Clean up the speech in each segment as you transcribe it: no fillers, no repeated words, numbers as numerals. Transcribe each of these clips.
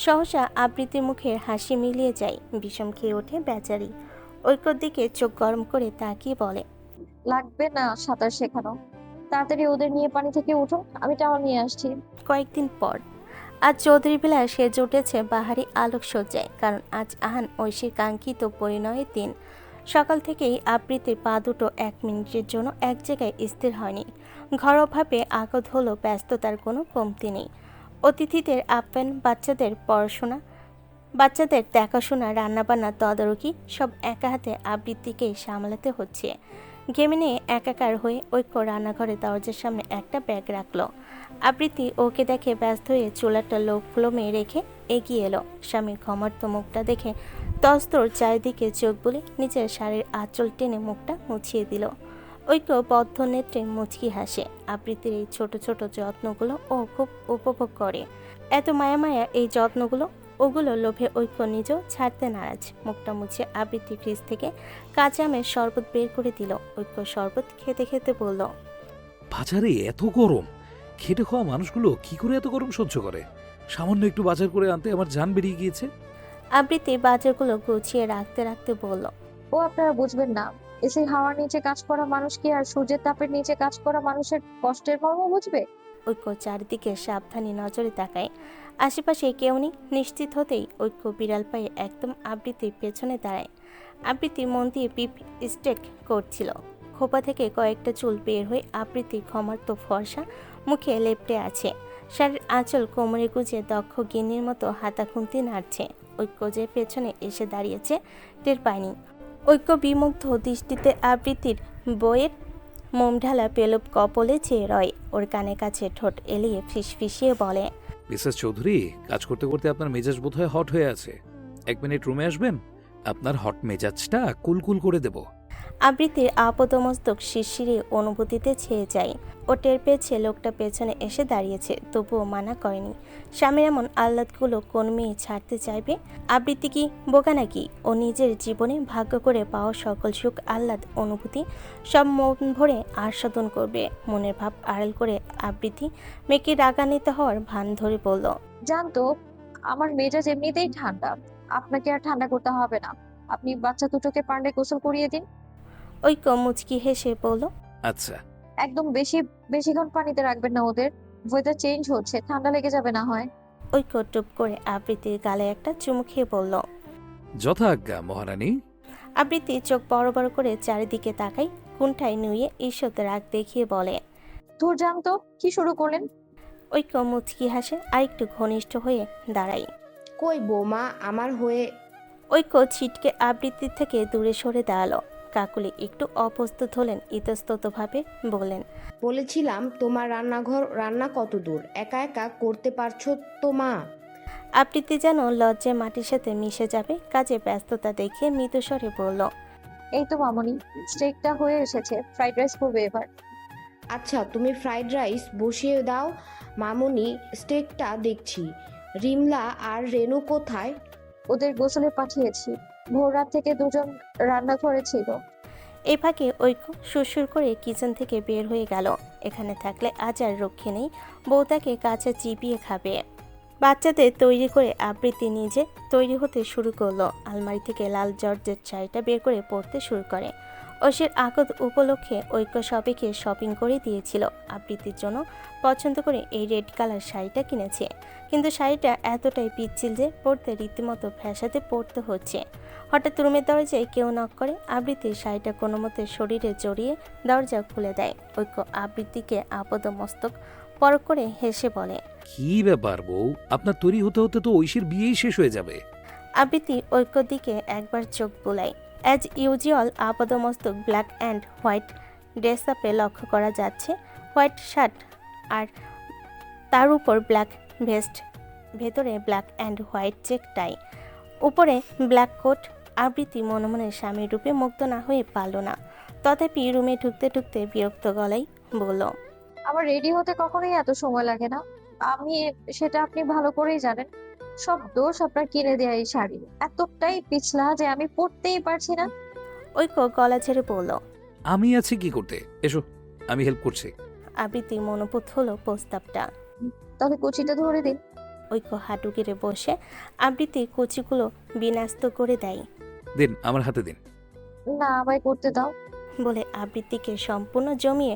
সহসা আবৃত্তির মুখের হাসি মিলিয়ে যায়, বিষম খেয়ে ওঠে বেচারি। ঐক্যর দিকে চোখ গরম করে তাকিয়ে বলে, লাগবে না সাঁতার শেখানো। তাড়াতাড়ি ওদের নিয়ে পানি থেকে উঠো, আমি টাওয়াল নিয়ে আসছি। কয়েকদিন পর আজ চৌধুরী বেলা সেজে উঠেছে বাহারি আলোকসজ্জায়, কারণ আজ আহান ঐশীর কাঙ্ক্ষিত পরিণয়ের দিন। সকাল থেকেই আবৃত্তির পা দুটো 1 মিনিটের জন্য এক জায়গায় স্থির হয়নি। ঘরোয়াভাবে আগত হলো, ব্যস্ততার কোনো কমতি নেই। অতিথিদের আপ্যায়ন, বাচ্চাদের দেখাশোনা, রান্নাবান্না, তদারকি সব একা হাতে আবৃত্তিকেই সামলাতে হচ্ছে। ঘেমে নিয়ে একাকার হয়ে ঐক্য রান্নাঘরে দরজার সামনে একটা ব্যাগ রাখলো। আবৃত্তি ওকে দেখে ব্যস্ত হয়ে চুলাটা লো ফ্লোমে রেখে এগিয়ে এলো। স্বামীর ঘমর্ত মুখটা দেখে তস্তর চারিদিকে চোখ বুলে নিজের শাড়ির আঁচল টেনে মুখটা মুছিয়ে দিল। ঐক্য বদ্ধ নেত্রে মুচকি হাসে। আবৃত্তির এই ছোট ছোট যত্নগুলো ও খুব উপভোগ করে। এত মায়া মায়া এই যত্নগুলো, ওগুলো লোভে ঐক্য নিজেও ছাড়তে নারাজ। মুখটা মুছে আবৃত্তি ফ্রিজ থেকে কাঁচা আমের শরবত বের করে দিল। ঐক্য শরবত খেতে খেতে বলল, বাজারে এত গরম, খেটে খাওয়া মানুষগুলো কি করে এত গরম সহ্য করে? সামান্য একটু বাজার করে আনতে আমার জান বেরিয়ে গিয়েছে। আবৃত্তি বাজারগুলো গুছিয়ে রাখতে রাখতে বলল, ও আপনারা বুঝবেন না। এসি হাওয়ার নিচে কাজ করা মানুষ কি আর সূর্যের তাপের নিচে কাজ করা মানুষের কষ্টের মর্ম বুঝবে? ঐক্য চারিদিকে সাবধানী নজরে তাকায়। আশেপাশে কেউ নেই নিশ্চিত হতেই ঐক্য বিড়াল পায়ে একদম আবৃত্তির পেছনে দাঁড়ায়। আবৃত্তি মন দিয়ে বিফ স্টেক করছিল। খোপা থেকে কয়েকটা চুল বের হয়ে আবৃত্তির ঘমার্ত ফর্সা মুখে লেপ্টে আছে। শাড়ির আঁচল কোমরে গুজে দক্ষ গিন্নির মতো হাতা খুন্তি নাড়ছে। ঐক্য যে পেছনে এসে দাঁড়িয়েছে টের পায়নি। ঐক্য বিমুগ্ধ দৃষ্টিতে আবৃত্তির বইয়ের মোম ঢালা পেলব কপলে চেয়ে রয়। ওর কানে কাছে ঠোঁট এলিয়ে ফিসফিসিয়ে বলে, মিসেস চৌধুরী, কাজ করতে করতে আপনার মেজাজ বোধহয় হট হয়ে আছে। 1 মিনিট রুমে আসবেন, আপনার হট মেজাজটা কুলকুল করে দেব। আবৃত্তির আপাদমস্তক শিরশিরে অনুভূতিতে ছেয়ে যায়। ও টের পেয়েছে লোকটা পেছনে এসে দাঁড়িয়েছে, তবুও মানা করেনি। স্বামীর এমন আহ্লাদগুলো কোন মেয়ে ছাড়তে চাইবে? আবৃত্তি কি বোকা নাকি? ও নিজের জীবনে ভাগ্য করে পাওয়া সকল সুখ, আহ্লাদ, অনুভূতি সব মন ভরে আস্বাদন করবে। মনের ভাব আড়াল করে আবৃত্তি মেয়েকে রাগান্বিত হওয়ার ভান ধরে বলল, জানতো আমার মেজাজ এমনিতেই ঠান্ডা, আপনাকে আর ঠান্ডা করতে হবে না। আপনি বাচ্চা দুটোকে পারলে গোসল করিয়ে দিন। ঐক্য মুচকি হেসে বলল, আচ্ছা। একদম বেশিক্ষণ পানিতে রাখবেন না ওদের। ওয়েদার চেঞ্জ হচ্ছে, ঠান্ডা লেগে যাবে না হয়। ঐক্য টুপ করে আবৃত্তির গালে একটা চুমু খেয়ে বলল। যথাজ্ঞা মহারানী। আবৃত্তি চোখ বড় বড় করে চারিদিকে তাকাই, কুণ্ঠায় নুয়ে ঈষৎ রাগ দেখিয়ে বলে। ধুর জানতো, কি শুরু করলেন? ঐক্য মুচকি হাসে আর একটু ঘনিষ্ঠ হয়ে দাঁড়াই। কই বৌমা আমার হয়ে। ঐক্য ছিটকে আবৃত্তির থেকে দূরে সরে দাঁড়ালো। কাকুলি একটু অপ্রস্তুত হলেন, ইতস্ততভাবে বললেন, বলেছিলাম তোমার রান্নাঘর রান্না কত দূর, একা একা করতে পারছো তো মা? আবৃত্তি যেন লজ্জায় মাটির সাথে মিশে যাবে কাজে ব্যস্ততা দেখিয়ে মৃদুস্বরে বলল, এই তো মামনি, স্টেকটা হয়ে এসেছে, ফ্রাইড রাইস করবে এবার। আচ্ছা তুমি ফ্রাইড রাইস বসিয়ে দাও, মামুনি স্টেকটা দেখছি। রিমলা আর রেনু কোথায়? ওদের গোসলে পাঠিয়েছি, ভোর রাত থেকে দুজন রান্নাঘরে ছিল। এই ফাঁকে ঐক্য সুরসুর করে কিচেন থেকে বের হয়ে গেল। এখানে থাকলে আজ আর রক্ষে নেই, বউ তাকে কাছে চিবিয়ে খাবে। বাচ্চাদের তৈরি করে আবৃত্তি নিজে তৈরি হতে শুরু করলো। আলমারি থেকে লাল জর্জের শাড়িটা বের করে পরতে শুরু করে। ঐশীর আগত উপলক্ষে ঐক্য সবাইকে শপিং করে দিয়েছিল। আবৃত্তির জন্য পছন্দ করে এই রেড কালার শাড়িটা কিনেছে, কিন্তু শাড়িটা এতটাই পিচ্ছিল যে পরতে রীতিমতো ফ্যাসাতে পরতে হচ্ছে। হঠাৎ রুমের দরজায় কেউ নক করে। আবৃত্তির শাড়িটা কোনো মতে শরীরে জড়িয়ে দরজা খুলে দেয়। ঐক্য আবৃত্তিকে আপদ মস্তক পরক করে হেসে বলে, কি ব্যাপার বউ, আপনার তৈরি হতে হতে তো ঐশীর বিয়েই শেষ হয়ে যাবে। আবৃত্তি ঐক্যর দিকে একবার চোখ বোলায়। অ্যাজ ইউজুয়াল আপাদমস্তক ব্ল্যাক অ্যান্ড হোয়াইট ড্রেস আপে লক্ষ্য করা যাচ্ছে। হোয়াইট শার্ট আর তার উপর ব্ল্যাক ভেস্ট, ভেতরে black and white check tie, উপরে ব্ল্যাক কোট। আবৃত্তি মনে মনে স্বামীর রূপে মুগ্ধ না হয়ে পারল না। তথাপি রুমে ঢুকতে ঢুকতে বিরক্ত গলায় বলল, আমার রেডি হতে কখনোই এত সময় লাগে না। আমি সেটা আপনি ভালো করেই জানেন। সব দোষ আপনার কিনে দেয়া এই শাড়ি, এতটাই পিছলা যে আমি পরতেই পারছি না। ঐক্য গলা ছেড়ে বলল। আমি আছি কি করতে, এসো আমি হেল্প করছি। আবৃত্তি মনোপুত হলো প্রস্তাবটা। তাহলে কুচিটা ধরে দিন। ঐক্য হাঁটু গেড়ে বসে আবৃত্তি কুচিগুলো বিন্যস্ত করে দেয়। দিন, আমার হাতে দিন। না, আমায় করতে দাও। বলে আবৃত্তিকে সম্পূর্ণ জমিয়ে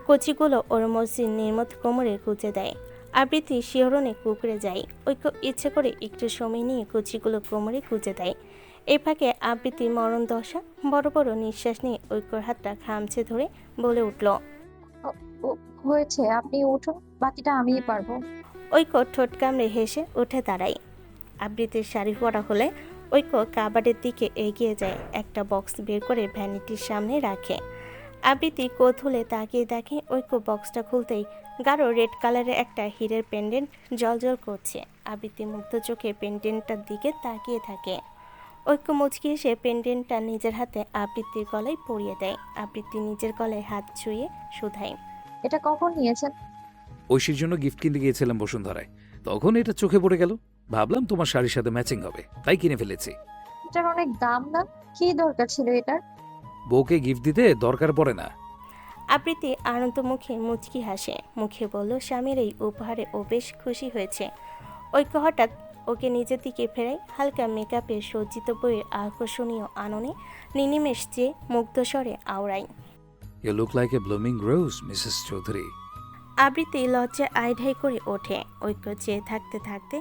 কচিগুলো ওর মসৃণ নির্মত কোমরে গুঁজে দেয়। আবৃত্তি শিহরণে কুঁকড়ে যায়। ঐক্য ইচ্ছে করে একটু সময় নিয়ে কচিগুলো কোমরে গুঁজে দেয়। এই ফাঁকে আবৃত্তির মরণ দশা বড় বড় নিঃশ্বাস নিয়ে ঐক্যর হাতটা খামচে ধরে বলে উঠল। ও, হয়েছে, আপনি উঠুন, বাকিটা আমিই পারবো। ঐক্য ঠোঁট কামড়ে হেসে উঠে দাঁড়ায়। আবৃত্তির শাড়ি পরা হলে ঐক্য কাবাডের দিকে এগিয়ে যায়, একটা বক্স বের করে ভ্যানিটির সামনে রাখে। আবৃত্তি কৌতূহলে তাকিয়ে দেখে ঐক্য বক্সটা খুলতেই গাঢ় রেড কালারের একটা হীরের পেন্ডেন্ট জলজল করছে। আবৃত্তি মুগ্ধ চোখে পেন্ডেন্টটার দিকে তাকিয়ে থাকে। ঐক্য মুচকি এসে পেন্ডেন্টটা নিজের হাতে আবৃত্তির গলায় পরিয়ে দেয়। আবৃত্তি নিজের গলায় হাত ছুঁয়ে শুধায়। এটা কখন নিয়েছেন? ঐশীর জন্য গিফট কিনতে গিয়েছিলাম বসুন্ধরায়, তখন এটা চোখে পড়ে গেল। ভাবলাম তোমার শাড়ির সাথে ম্যাচিং হবে, তাই কিনে ফেলেছি। এটার অনেক দাম না? কি দরকার ছিল এটার? বউকে গিফট দিতে দরকার পড়ে না। আবৃত্তি আনন্দ মুখে মুচকি হাসে, মুখে বলল স্বামীর এই উপহারে ও বেশ খুশি হয়েছে। ঐক্য হঠাৎ ওকে নিজের দিকে ফেরায়, হালকা মেকআপে সজ্জিত বইয়ের আকর্ষণীয় আননে নিনিমেষ চেয়ে মুগ্ধ স্বরে আওড়ায়। You look like a blooming rose, Mrs Chowdhury. Abritti লজ্জায় আইঢাই করে ওঠে। ঐক্য চেয়ে থাকতে থাকতে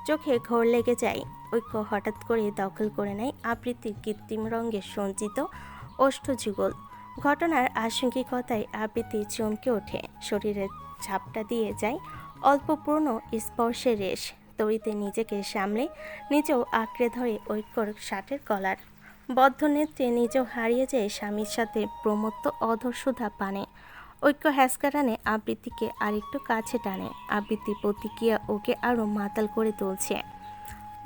চোখে ঘোর লেগে যায়। ঐক্য হঠাৎ করে দখল করে নেয় আবৃত্তির কৃত্রিম রঙে সজ্জিত ওষ্ঠযুগল। ঘটনার আশঙ্কিকতায় আবৃত্তি চমকে ওঠে, শরীরের ঝাপটা দিয়ে যায় অল্প পূর্ণ স্পর্শের রেশ। তড়িতে নিজেকে সামলে নিজেও আঁকড়ে ধরে ঐক্যর শার্টের কলার। বদ্ধ নেত্রে নিজেও হারিয়ে যায় স্বামীর সাথে প্রমত্ত অধরসুধা পানে। ঐক্য হ্যাসকা টানে আবৃত্তিকে আরেকটু কাছে টানে। আবৃত্তি প্রতিক্রিয়া ওকে আরও মাতাল করে তুলছে।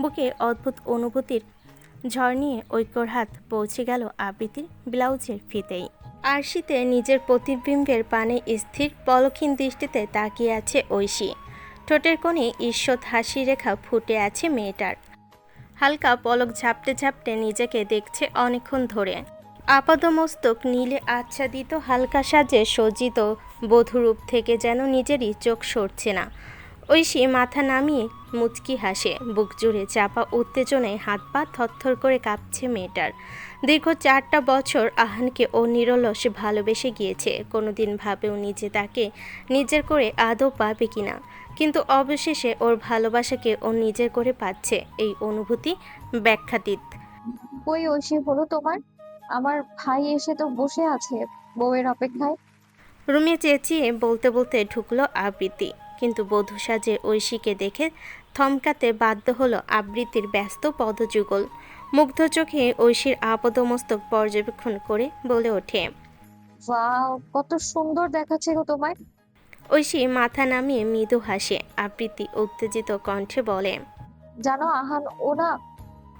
বুকে অদ্ভুত অনুভূতির ঝড় নিয়ে ঐক্যর হাত পৌঁছে গেল আবৃত্তির ব্লাউজের ফিতেই। আরশিতে নিজের প্রতিবিম্বের পানে স্থির পলক্ষীন দৃষ্টিতে তাকিয়ে আছে ঐশী। ঠোঁটের কোণে ঈষৎ হাসি রেখা ফুটে আছে মেয়েটার। হালকা পলক ঝাপটে ঝাপটে নিজেকে দেখছে অনেকক্ষণ ধরে। আপাদমস্তক নীলে আচ্ছাদিত হালকা সাজে সজ্জিত বধূরূপ থেকে যেন নিজেরই চোখ সরছে না। ঐশী মাথা নামিয়ে মুচকি হাসে, বুক জুড়ে চাপা উত্তেজনায় হাত পা থরথর করে কাঁপছে মেয়েটার। দীর্ঘ 4টা বছর আহানকে ও নিরলসে ভালোবেসে গিয়েছে, কোনোদিন ভাবেও নিজে তাকে নিজের করে আদৌ পাবে কিনা, কিন্তু অবশেষে ওর ভালোবাসাকে ও নিজের করে পাচ্ছে। এই অনুভূতি ব্যাখ্যাতীত। কই ঐশী হলো তোমার? আমার ভাই এসে তো বসে আছে বউয়ের অপেক্ষায়। রুমে চেঁচিয়ে বলতে বলতে ঢুকলো আবৃত্তি, কিন্তু বধূ সাজে ঐশীকে দেখে থমকাতে বাধ্য হলো আবৃত্তির ব্যস্ত পদযুগল। মুগ্ধ চোখে ঐশীর আপাদমস্তক পর্যবেক্ষণ করে বলে ওঠে। ওয়াও, কত সুন্দর দেখাচ্ছে গো তোমায়। ঐশী মাথা নামিয়ে মৃদু হাসে। আবৃত্তি উত্তেজিত কণ্ঠে বলে। জানো আহান, ও না।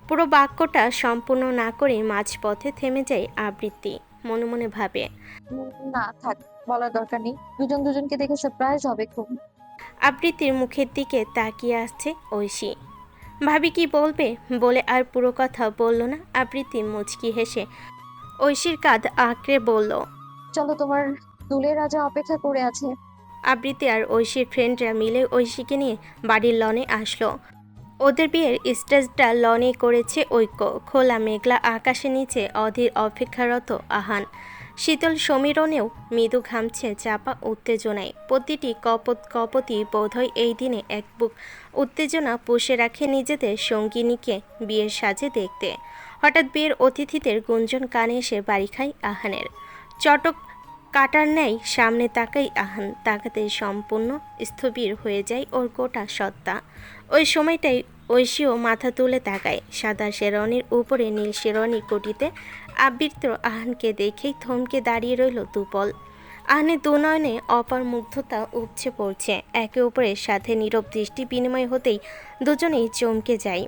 পুরো বাক্যটা সম্পূর্ণ না করে মাঝপথে থেমে যায় আবৃত্তি। মনে মনে ভাবে, না থাক, বলার দরকার নেই, দুজন দুজনকে দেখে সারপ্রাইজ হবে খুব। আবৃত্তির মুখের দিকে তাকিয়ে আসছে ঐশী। ভাবি কি বলবে বলে আর পুরো কথা বলল না। আবৃত্তি মুচকি হেসে ঐশীর কাঁধ আঁকড়ে বলল। চলো, তোমার দুলের রাজা অপেক্ষা করে আছে। আবৃত্তি আর ঐশীর ফ্রেন্ডরা মিলে ঐশীকে নিয়ে বাড়ির লনে আসলো। ওদের বিয়ের স্টেজটা লনে করেছে ঐক্য। খোলা মেঘলা আকাশের নিচে অধীর অপেক্ষারত আহান শীতল সমীরণেও মৃদু ঘামছে চাপা উত্তেজনায়। প্রতিটি কপতি বোধহয় এই দিনে এক বুক উত্তেজনা পুষে রাখে নিজেদের সঙ্গিনীকে বিয়ের সাজে দেখতে। হঠাৎ বিয়ের অতিথিদের গুঞ্জন কানে এসে বাড়ি খায় আহানের। চটক কাটার ন্যায় সামনে তাকাই আহান, তাকাতে সম্পূর্ণ স্থবির হয়ে যায় ওর গোটা সত্তা। ওই সময়টাই ঐশীও মাথা তুলে তাকায়। সাদা শেরওয়ানির উপরে নীল শেরওয়ানি কোটিতে আবৃত আহানকে দেখেই থমকে দাঁড়িয়ে রইল দুপল। আহানের দুনয়নে অপার মুগ্ধতা উপচে পড়ছে। একে অপরের সাথে নীরব দৃষ্টি বিনিময় হতেই দুজনেই চমকে যায়,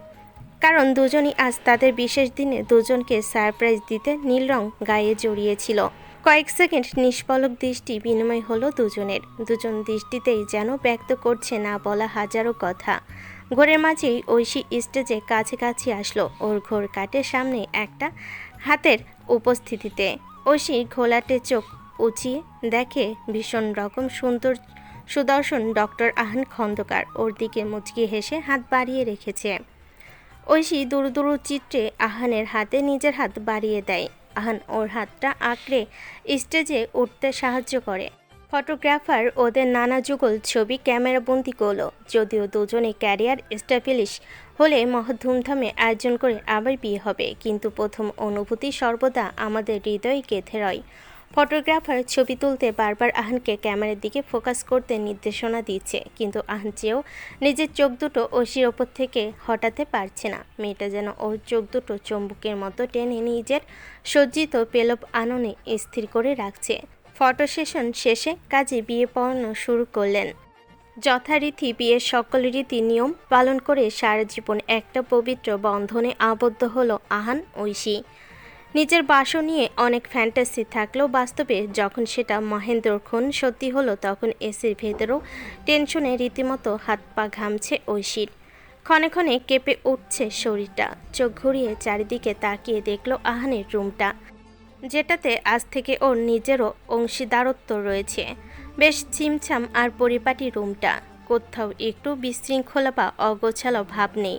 কারণ দুজনই আজ তাদের বিশেষ দিনে দুজনকে সারপ্রাইজ দিতে নীল রং গায়ে জড়িয়েছিল। কয়েক সেকেন্ড নিষ্পলক দৃষ্টি বিনিময় হলো দুজনের। দুজন দৃষ্টিতেই যেন ব্যক্ত করছে না বলা হাজারো কথা। ঘোরের মাঝেই ঐশী স্টেজে কাছাকাছি আসলো। ওর ঘোর কাটের সামনে একটা হাতের উপস্থিতিতে ঐশী ঘোলাটে চোখ উঁচিয়ে দেখে ভীষণ রকম সুন্দর সুদর্শন ডক্টর আহান খন্দকার ওর দিকে মুচকি হেসে হাত বাড়িয়ে রেখেছে। ঐশী দুরু দুরু চিত্রে আহানের হাতে নিজের হাত বাড়িয়ে দেয়। আহান ওর হাতটা আঁকড়ে স্টেজে উঠতে সাহায্য করে। ফটোগ্রাফার ওদের নানা যুগল ছবি ক্যামেরাবন্দি করলো। যদিও দুজনে ক্যারিয়ার এস্টাবলিশ হলে মহা ধুমধামে আয়োজন করে আবার বিয়ে হবে, কিন্তু প্রথম অনুভূতি সর্বদা আমাদের হৃদয়ে গেঁথে রয়। ফটোগ্রাফার ছবি তুলতে বারবার আহানকে ক্যামেরার দিকে ফোকাস করতে নির্দেশনা দিচ্ছে, কিন্তু আহান চেয়েও নিজের চোখ দুটো ঐশীর ওপর থেকে হটাতে পারছে না। মেয়েটা যেন ওর চোখ দুটো চুম্বকের মতো টেনে নিজের সজ্জিত পেলব আননে স্থির করে রাখছে। ফটো সেশন শেষে কাজে বিয়ে পড়ানো শুরু করলেন। যথারীতি বিয়ের সকল রীতি নিয়ম পালন করে সারা জীবন একটা পবিত্র বন্ধনে আবদ্ধ হলো আহান ঐশী। নিজের বাসও নিয়ে অনেক ফ্যান্টাসি থাকলেও বাস্তবে যখন সেটা মহেন্দ্রক্ষণ সত্যি হলো, তখন এসির ভেতরেও টেনশনে রীতিমতো হাত পা ঘামছে ঐশীর। ক্ষণে ক্ষণে কেঁপে উঠছে শরীরটা। চোখ ঘুরিয়ে চারিদিকে তাকিয়ে দেখল আহানের রুমটা, যেটাতে আজ থেকে ওর নিজেরও অংশীদারত্ব রয়েছে। বেশ ছিমছাম আর পরিপাটি রুমটা, কোথাও একটু বিশৃঙ্খলা বা অগোছালো ভাব নেই।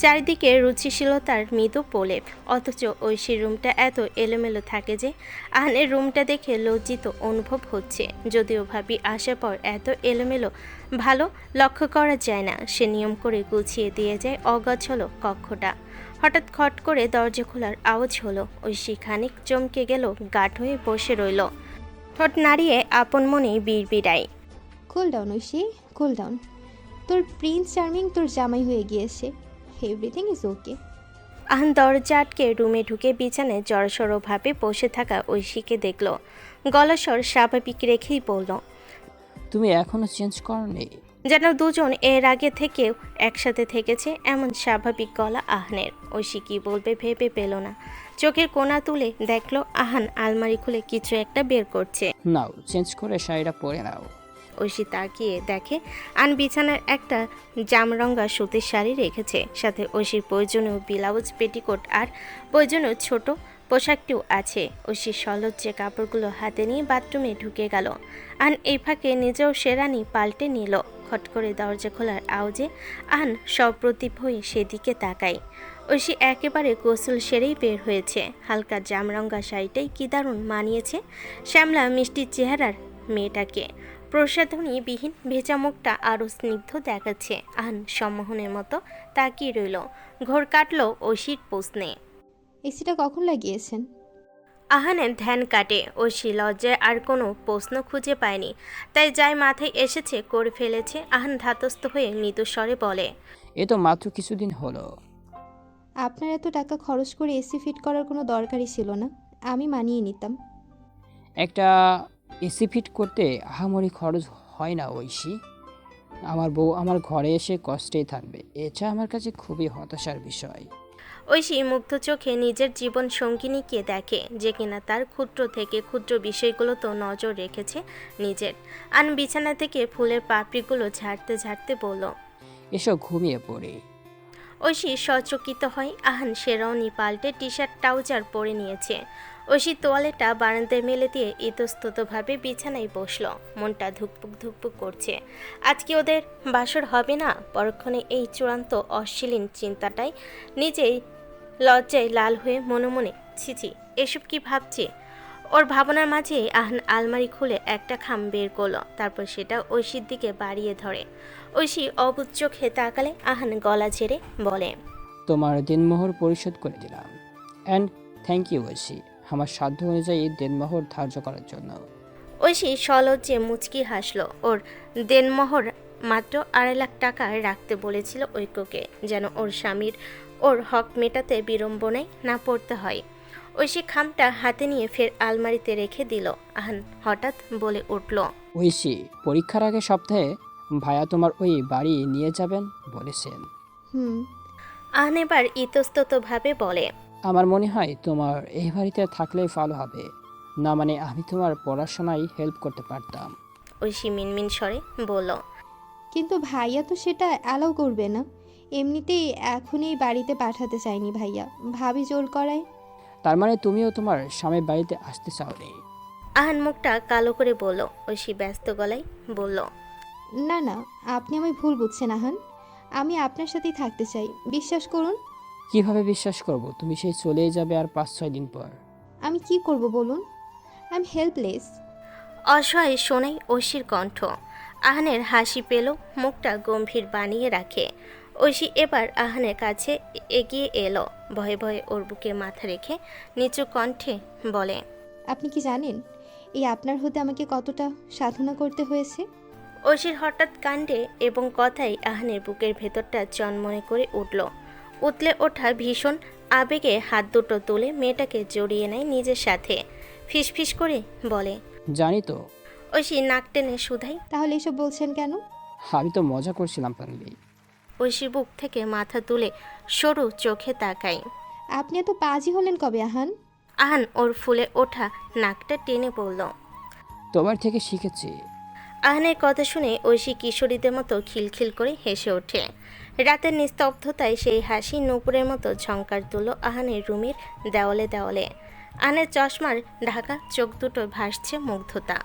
চারিদিকে রুচিশীলতার মৃদু প্রলেপ, অথচ ঐশীর রুমটা এত এলোমেলো থাকে যে আহানের রুমটা দেখে লজ্জিত অনুভব হচ্ছে। যদিও ভাবি আসার পর এত এলোমেলো ভালো লক্ষ্য করা যায় না। সে নিয়ম করে গুছিয়ে দিয়ে যায় অগোছালো কক্ষটা। হঠাৎ খট করে দরজা খোলার আওয়াজ হলো। ঐশী খানিক চমকে গেল, গাঢ় হয়ে বসে রইল, ঠোঁট নাড়িয়ে আপন মনেই বিড়বিড়ায়। Cool down Oishi, cool down. তোর প্রিন্স চার্মিং তোর জামাই হয়ে গিয়েছে। Everything is okay. আহান দরজা আটকে রুমে ঢুকে বিছানায় জড়সড়ভাবে বসে থাকা ঐশীকে দেখল। গলাস্বর স্বাভাবিক রেখেই বলল, তুমি এখনো চেঞ্জ করনি? যেন দুজন এর আগে থেকেও একসাথে থেকেছে এমন স্বাভাবিক গলা আহানের। ঐশী কি বলবে ভেবে পেল না। চোখের কোণা তুলে দেখলো আহান আলমারি খুলে কিছু একটা বের করছে। নাও, চেঞ্জ করে শাড়িটা পরে নাও। ঐশী তাকিয়ে দেখে আন বিছানার একটা জামরঙা সুতির শাড়ি রেখেছে, সাথে ঐশীর প্রয়োজনীয় ব্লাউজ, পেটিকোট আর প্রয়োজনীয় ছোট পোশাকটিও আছে। ঐশীর সলজ্জে কাপড়গুলো হাতে নিয়ে বাথরুমে ঢুকে গেল। আন এই ফাঁকে নিজেও শেরানি পাল্টে নিল। খট করে দরজা খোলার আওয়াজে আহান সপ্রতিভ হয়ে সেদিকে তাকায়। ঐশী একেবারে গোসল সেরেই বের হয়েছে। হালকা জামরঙা শাড়িটাই কি দারুণ মানিয়েছে শ্যামলা মিষ্টি চেহারার মেয়েটাকে। প্রসাধনীবিহীন ভেজা মুখটা আরও স্নিগ্ধ দেখাচ্ছে। আহান সম্মোহনের মতো তাকিয়ে রইল। ঘোর কাটল ঐশীর প্রশ্নে। এসিটা কখন লাগিয়েছেন? আহানের ধ্যান কাটে। ঐশী লজ্জায় আর কোনো প্রশ্ন খুঁজে পায়নি, তাই যাই মাথায় এসেছে করে ফেলেছে। আহান ধাতস্থ হয়ে মৃদু স্বরে বলে, এ তো মাত্র কিছুদিন হলো। আপনার এত টাকা খরচ করে এসি ফিট করার কোনো দরকারই ছিল না, আমি মানিয়ে নিতাম। একটা এসি ফিট করতে আহামরি খরচ হয় না ঐশী। আমার বউ আমার ঘরে এসে কষ্টেই থাকবে, এটা আমার কাছে খুবই হতাশার বিষয়। ঐশী মুগ্ধ চোখে নিজের জীবন সঙ্গিনীকে দেখে, যে কিনা তার ক্ষুদ্র থেকে ক্ষুদ্র বিষয়গুলো তো নজর রেখেছে নিজের। আন বিছানা থেকে ফুলের পাপড়িগুলো ঝাড়তে ঝাড়তে বলল, এসো ঘুমিয়ে পড়ি। ঐশী সচকিত হয়। আহান শেরওয়ানি পাল্টে টি শার্ট ট্রাউজার পরে নিয়েছে। ঐশী তোয়ালেটা বারান্দায় মেলে দিয়ে ইতস্ততভাবে বিছানায় বসলো। মনটা ধুকপুক ধুকপুক করছে। আজকে ওদের বাসর হবে না। পরক্ষণে এই চূড়ান্ত অশ্লীল চিন্তাটাই নিজেই লজ্জায় লাল হয়ে মনে মনে ছিছি, এসব কি ভাবছে। ওর ভাবনার মাঝে আহান আলমারি খুলে একটা খাম বের করলো, তারপর সেটা ঐশীর দিকে বাড়িয়ে ধরে। ঐশী অবুঝ চোখে তাকালে আহান গলা ঝেড়ে বলে, তোমার দিনমোহর পরিশোধ করে দিলাম। অ্যান্ড থ্যাংক ইউ ঐশী, আমার সাধ্য অনুযায়ী দেনমোহর ধার্য করার জন্য। ঐশী সলজ্জে মুচকি হাসলো। ওর দেনমোহর মাত্র 2.5 লাখ টাকা রাখতে বলেছিল ঐক্যকে, যেন ওর স্বামীর ওর হক মেটাতে বিড়ম্বনায় না পড়তে হয়। ঐশী খামটা হাতে নিয়ে ফের আলমারিতে রেখে দিল। আহান হঠাৎ বলে উঠল, ঐশী, পরীক্ষার আগে সপ্তাহে ভাইয়া তোমার ওই বাড়ি নিয়ে যাবেন বলেছেন। হুম। আহান এবার ইতস্ততভাবে বলে, আমার মনে হয় তোমার এই বাড়িতে থাকলেই ভালো হবে। না মানে আমি তোমার পড়াশোনায় হেল্প করতে পারতাম। ঐশী মিনমিন স্বরে বলল, কিন্তু ভাইয়া তো সেটা অ্যালাউ করবে না। এমনিতেই এখনই বাড়িতে পাঠাতে চাইনি ভাইয়া, ভাবি জোর করায়। তার মানে তুমিও তোমার স্বামীর বাড়িতে আসতে চাওনি? আহান মুখটা কালো করে বলল। ঐশী ব্যস্ত গলায় বলল, না না, আপনি আমায় ভুল বুঝছেন আহান। আমি আপনার সাথেই থাকতে চাই, বিশ্বাস করুন। কিভাবে বিশ্বাস করব? তুমি সেই চলেই যাবে আর 5-6 দিন পর। আমি কি করব বলুন? I am helpless. অসহায় শোনাই ঐশীর কণ্ঠ। আহানের হাসি পেল, মুখটা গম্ভীর বানিয়ে রাখে। ঐশী এবার আহানের কাছে এগিয়ে এলো, ভয়ে ভয়ে ওর বুকে মাথা রেখে নিচু কণ্ঠে বলে, আপনি কি জানেন এই আপনার হতে আমাকে কতটা সাধনা করতে হয়েছে? ঐশীর হঠাৎ কাণ্ডে এবং কথাই আহানের বুকের ভেতরটা জন্মনে করে উঠল। উতলে ওঠা ভীষণ আবেগে হাত দুটো তুলে মেয়েটাকে জড়িয়ে নেয় নিজের সাথে। ফিসফিস করে বলে, জানি তো। ঐশী নাক টেনে শুধাই। তাহলে এসব বলছেন কেন? আমি তো মজা করছিলাম পাগলি। ঐশী বুক থেকে মাথা তুলে সরু চোখে তাকায়। আপনি এত পাজি হলেন কবে আহান? আহান ওর ফুলে ওঠা নাকটা টেনে পড়ল। তোমার থেকে শিখেছি। আহানের কথা শুনে ঐশী কিশোরীদের মতো খিলখিল করে হেসে ওঠে। রাতের নিস্তব্ধতায় সেই হাসি নূপুরের মতো ঝংকার তুলল আহানের রুমের দেওয়ালে দেওয়ালে। আহানের চশমার ঢাকা চোখ দুটো ভাসছে মুগ্ধতা।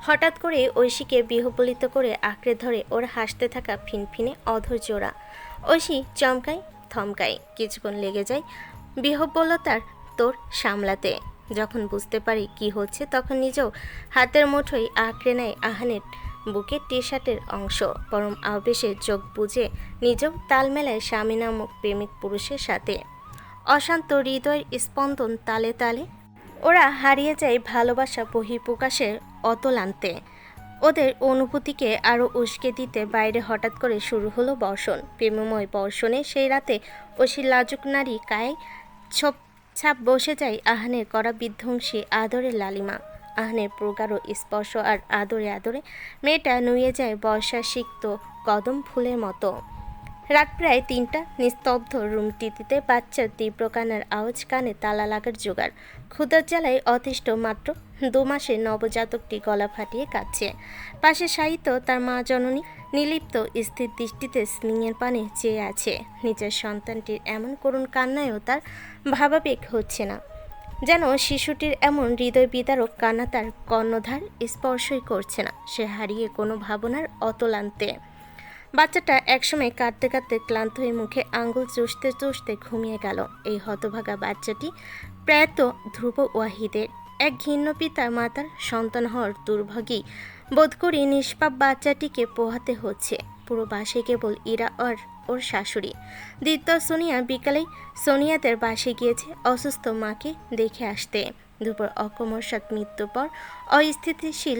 হঠাৎ করে ঐশীকে বিহ্বলিত করে আঁকড়ে ধরে ওর হাসতে থাকা ফিনফিনে অধর জোড়া। ঐশী চমকায়, থমকায়, কিছুক্ষণ লেগে যায় বিহ্বলতার তোর সামলাতে। যখন বুঝতে পারি কি হচ্ছে তখন নিজেও হাতের মুঠোয় আঁকড়ে নেয় আহানের বুকে টি শার্টের অংশ। পরম আবেশে চোখ বুজে নিজেও তাল মেলায় স্বামী নামক প্রেমিক পুরুষের সাথে। অশান্ত হৃদয়ের স্পন্দন তালে তালে। ওরা হারিয়ে যায় ভালোবাসা বহিঃপ্রকাশের অতলান্তে। ওদের অনুভূতিকে আরও উস্কে দিতে বাইরে হঠাৎ করে শুরু হলো বর্ষণ। প্রেমময় বর্ষণে সেই রাতে ঐশীর লাজুক নারী কায়ে ছাপ বসে যায় আহানের করা বিধ্বংসী আদরের লালিমা। আহানের প্রগাঢ় স্পর্শ আর আদরে আদরে মেয়েটা নুয়ে যায় বর্ষা সিক্ত কদম ফুলের মতো। রাত প্রায় 3টা। নিস্তব্ধ রুমটিতে বাচ্চার তীব্র কান্নার আওয়াজ, কানে তালা লাগার জোগাড়। ক্ষুধার জ্বালায় অতিষ্ঠ মাত্র 2 মাসের নবজাতকটি গলা ফাটিয়ে কাঁদছে। পাশে সাহিত্য তার মা জননী নিলিপ্ত স্থির দৃষ্টিতে স্নিগ্ধের পানে চেয়ে আছে। নিজের সন্তানটির এমন করুণ কান্নায়ও তার ভাবাবেগ হচ্ছে না, যেন শিশুটির এমন হৃদয় বিদারক কান্না তার কর্ণধার স্পর্শই করছে না। সে হারিয়ে কোনো ভাবনার অতলান্তে। বাচ্চাটা একসময় কাঁদতে কাঁদতে ক্লান্ত হয়ে মুখে আঙ্গুল চুষতে চুষতে ঘুমিয়ে গেল। এই হতভাগা বাচ্চাটি প্রয়াত ধ্রুব ওয়াহিদের। এক ঘৃণ্য পিতার মাতার সন্তান হওয়ার দুর্ভাগী বোধ করি নিষ্পাপ বাচ্চাটিকে পোহাতে হচ্ছে। পুরো বাসে কেবল ইরা আর ওর শাশুড়ি। দ্বিতীয় সোনিয়া বিকালেই সোনিয়াদের বাসে গিয়েছে অসুস্থ মাকে দেখে আসতে। দুপুর অকস্মাৎ মৃত্যুর পর অস্থিতিশীল